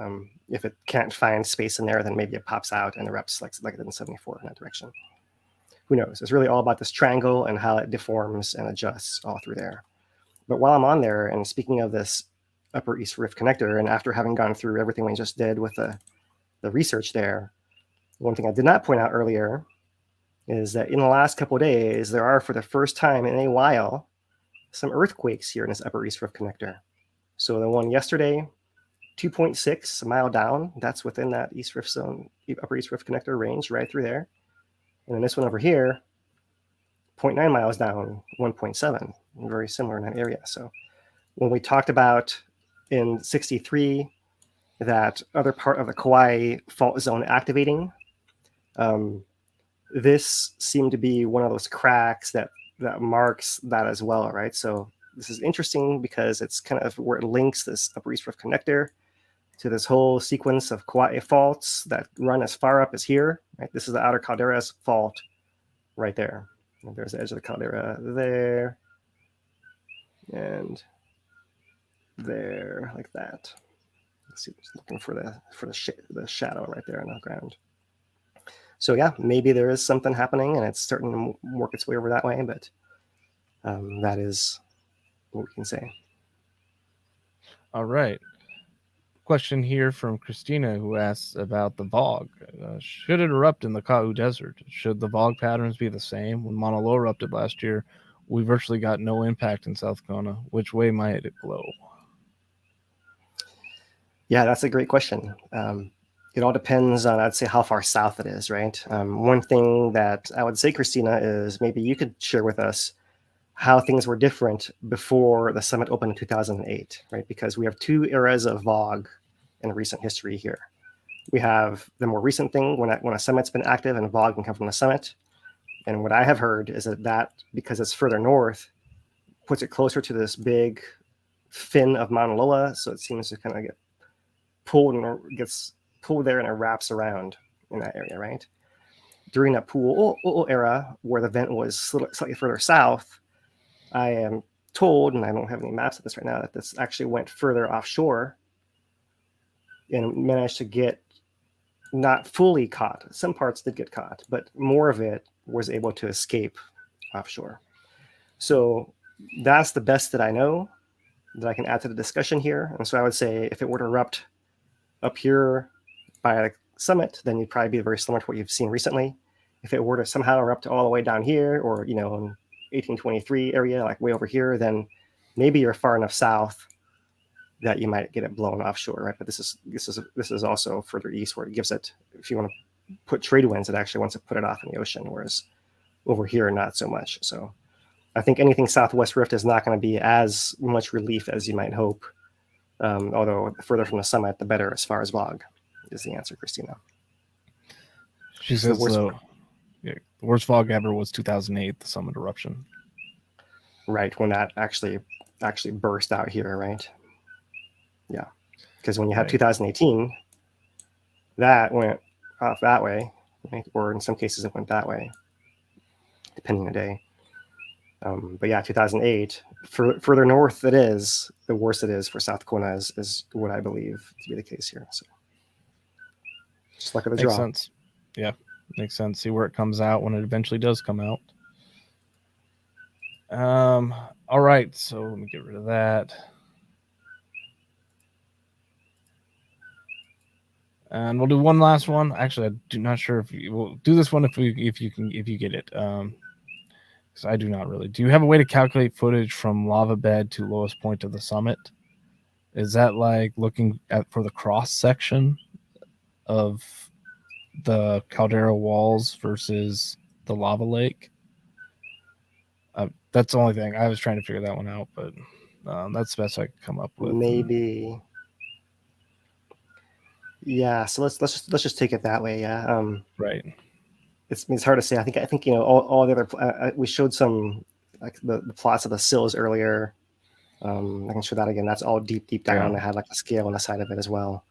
If it can't find space in there, then maybe it pops out and erupts like it did in 74 in that direction. Who knows? It's really all about this triangle and how it deforms and adjusts all through there. But while I'm on there, and speaking of this upper east rift connector, and after having gone through everything we just did with the research there, one thing I did not point out earlier is that in the last couple of days, there are, for the first time in a while, some earthquakes here in this upper east rift connector. So the one yesterday, 2.6 a mile down, that's within that east rift zone, upper east rift connector range, right through there. And then this one over here, 0.9 miles down, 1.7, very similar in that area. So when we talked about in 63 that other part of the Koaʻe fault zone activating, this seemed to be one of those cracks that marks that as well, right? So this is interesting because it's kind of where it links this upper east rift connector to this whole sequence of Koaʻe faults that run as far up as here, right? This is the outer caldera's fault right there. And there's the edge of the caldera there and there, like that. Let's see, just looking for the shadow right there on the ground. So yeah, maybe there is something happening and it's starting to work its way over that way, but that is what we can say. All right. Question here from Christina, who asks about the VOG. Should it erupt in the Koaʻe Desert? Should the VOG patterns be the same? When Mauna Loa erupted last year, we virtually got no impact in South Kona. Which way might it blow? Yeah, that's a great question. It all depends on, I'd say, how far south it is, right? One thing that I would say, Christina, is maybe you could share with us how things were different before the summit opened in 2008, right? Because we have two eras of VOG in recent history here. We have the more recent thing when a summit's been active and VOG can come from the summit. And what I have heard is that because it's further north, puts it closer to this big fin of Mauna Loa. So it seems to kind of get pulled and gets pulled there and it wraps around in that area, right? During that pool era where the vent was slightly further south, I am told, and I don't have any maps of this right now, that this actually went further offshore and managed to get not fully caught. Some parts did get caught, but more of it was able to escape offshore. So that's the best that I know that I can add to the discussion here. And so I would say if it were to erupt up here by the summit, then you'd probably be very similar to what you've seen recently. If it were to somehow erupt all the way down here, or in 1823 area, like way over here, then maybe you're far enough south that you might get it blown offshore, right? But this is also further east where it gives it, if you want to put trade winds, it actually wants to put it off in the ocean, whereas over here, not so much. So I think anything southwest rift is not going to be as much relief as you might hope. Although further from the summit, the better as far as VOG is the answer, Christina. She says the worst VOG ever was 2008, the summit eruption. Right, when that actually burst out here, right? Yeah, because when you have 2018, that went off that way, right? Or in some cases it went that way, depending on the day. But yeah, 2008, further north it is, the worse it is for South Kona is what I believe to be the case here. So just luck of the draw. Makes sense. Yeah, makes sense. See where it comes out when it eventually does come out. All right, so let me get rid of that. And we'll do one last one. Actually, I'm not sure if we'll do this one if you get it. Because I do not really. Do you have a way to calculate footage from lava bed to lowest point of the summit? Is that like looking at for the cross section of the caldera walls versus the lava lake? That's the only thing. I was trying to figure that one out, but that's the best I could come up with. Maybe. Yeah. So let's just take it that way. Yeah. Right. It's hard to say. I think all the other we showed some like the plots of the sills earlier. I can show that again. That's all deep down. Yeah. I had like a scale on the side of it as well.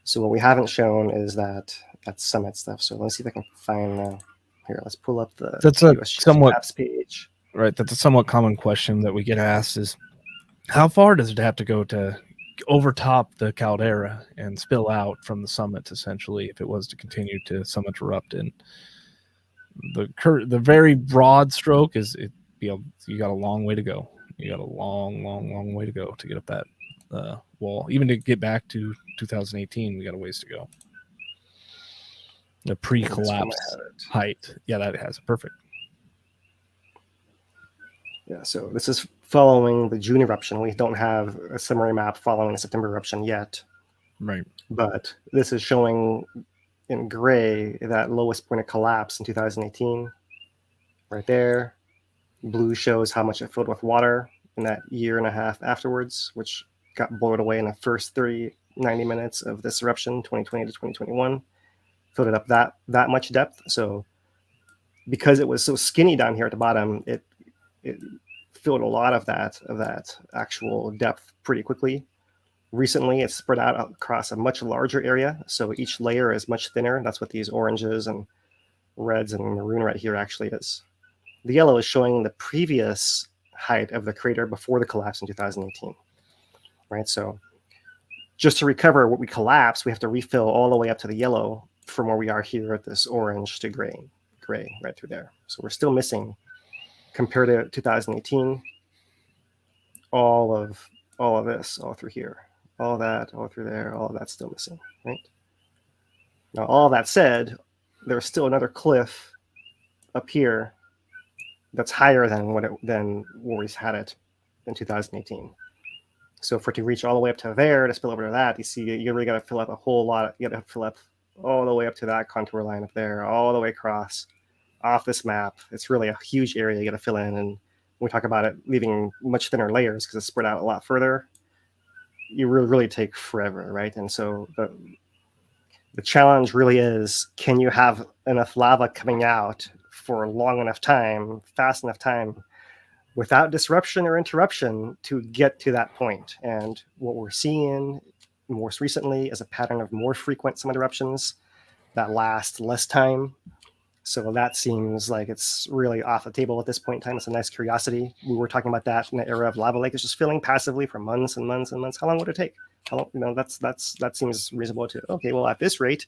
So what we haven't shown is that summit stuff. So let's see if I can find here. Let's pull up the That's a USGS somewhat maps page. Right, that's a somewhat common question that we get asked is how far does it have to go to overtop the caldera and spill out from the summit, essentially, if it was to continue to summit erupt? And the very broad stroke is you got a long way to go. You got a long way to go to get up that wall. Even to get back to 2018, we got a ways to go. The pre-collapse height. Yeah, that has it. Perfect. Yeah, so this is following the June eruption. We don't have a summary map following the September eruption yet. Right. But this is showing in gray that lowest point of collapse in 2018. Right there. Blue shows how much it filled with water in that year and a half afterwards, which got blown away in the first 90 minutes of this eruption, 2020 to 2021. Filled it up that much depth. So because it was so skinny down here at the bottom, it filled a lot of that actual depth pretty quickly. Recently, it's spread out across a much larger area, so each layer is much thinner. That's what these oranges and reds and maroon right here actually is. The yellow is showing the previous height of the crater before the collapse in 2018. Right, so just to recover what we collapsed, we have to refill all the way up to the yellow from where we are here at this orange to gray right through there. So we're still missing, compared to 2018, all of this, all through here, all that, all through there, all of that's still missing, right? Now, all that said, there's still another cliff up here that's higher than where we had it in 2018. So for it to reach all the way up to there to spill over to that, you see, you really got to fill up a whole lot. You got to fill up all the way up to that contour line up there, all the way across off this map. It's really a huge area you got to fill in. And when we talk about it leaving much thinner layers because it's spread out a lot further, you really take forever, right? And so the challenge really is, can you have enough lava coming out for a long enough time, fast enough time, without disruption or interruption to get to that point? And what we're seeing most recently is a pattern of more frequent summit eruptions that last less time. So that seems like it's really off the table at this point in time. It's a nice curiosity. We were talking about that in the era of lava lake. It's just filling passively for months and months and months. How long would it take? How long, that seems reasonable to, okay, well, at this rate,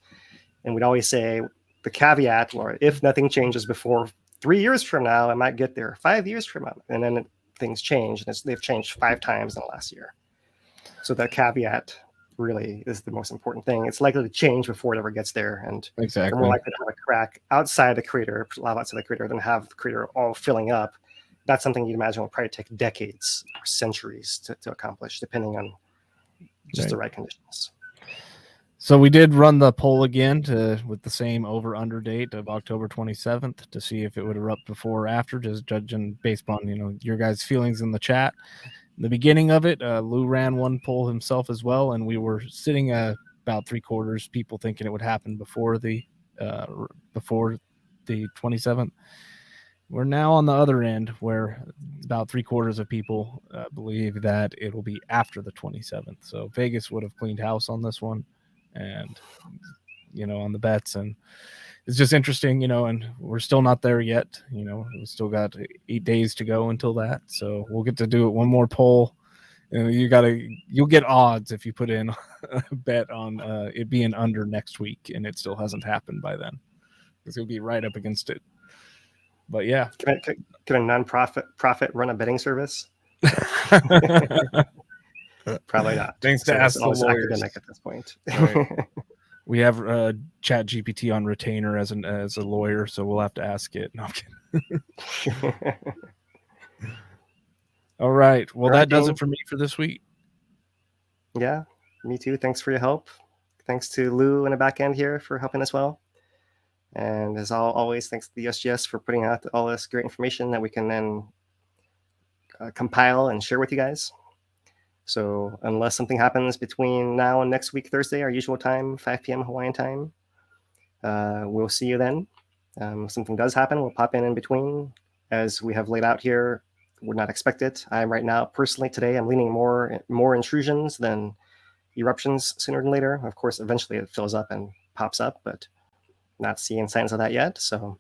and we'd always say the caveat, or if nothing changes before 3 years from now, I might get there 5 years from now. And then things change, and they've changed 5 times in the last year. So that caveat really is the most important thing. It's likely to change before it ever gets there, and exactly, they're more likely to have a crack outside the crater, lava outside the crater, than have the crater all filling up. That's something you'd imagine will probably take decades or centuries to accomplish, depending on just the right conditions. So we did run the poll again with the same over/under date of October 27th to see if it would erupt before or after, just judging based on your guys' feelings in the chat. In the beginning of it, Lou ran one poll himself as well, and we were sitting about 3/4 people thinking it would happen before the 27th. We're now on the other end, where about 3/4 of people believe that it will be after the 27th. So Vegas would have cleaned house on this one, and on the bets. And it's just interesting, and we're still not there yet. We still got 8 days to go until that. So we'll get to do it one more poll. You'll get odds if you put in a bet on it being under next week, and it still hasn't happened by then, because you'll be right up against it. But yeah, can a non-profit run a betting service? Probably not. Thanks to ask the lawyers academic at this point. Right. We have Chat GPT on retainer as a lawyer, so we'll have to ask it. No, I'm kidding. All right. Well, that does it for me for this week. Yeah, me too. Thanks for your help. Thanks to Lou in the back end here for helping as well. And as always, thanks to the USGS for putting out all this great information that we can then compile and share with you guys. So unless something happens between now and next week, Thursday, our usual time, 5 p.m. Hawaiian time, we'll see you then. If something does happen, we'll pop in between. As we have laid out here, would not expect it. I'm right now, personally today, I'm leaning more intrusions than eruptions sooner than later. Of course, eventually it fills up and pops up, but not seeing signs of that yet. So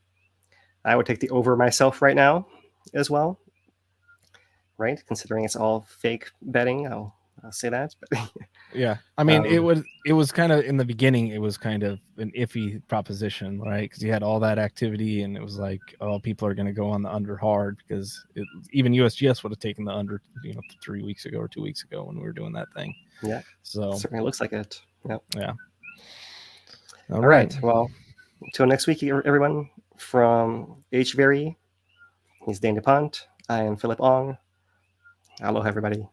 I would take the over myself right now as well. Right, considering it's all fake betting, I'll say that. But yeah, I mean, it was kind of in the beginning, it was kind of an iffy proposition, right? Because you had all that activity, and it was like, oh, people are going to go on the under hard because even USGS would have taken the under, 3 weeks ago or 2 weeks ago when we were doing that thing. Yeah, so certainly looks like it. Yep. Yeah. All right. Well, until next week, everyone. From HVery, he's Dane DuPont. I am Philip Ong. Aloha, everybody.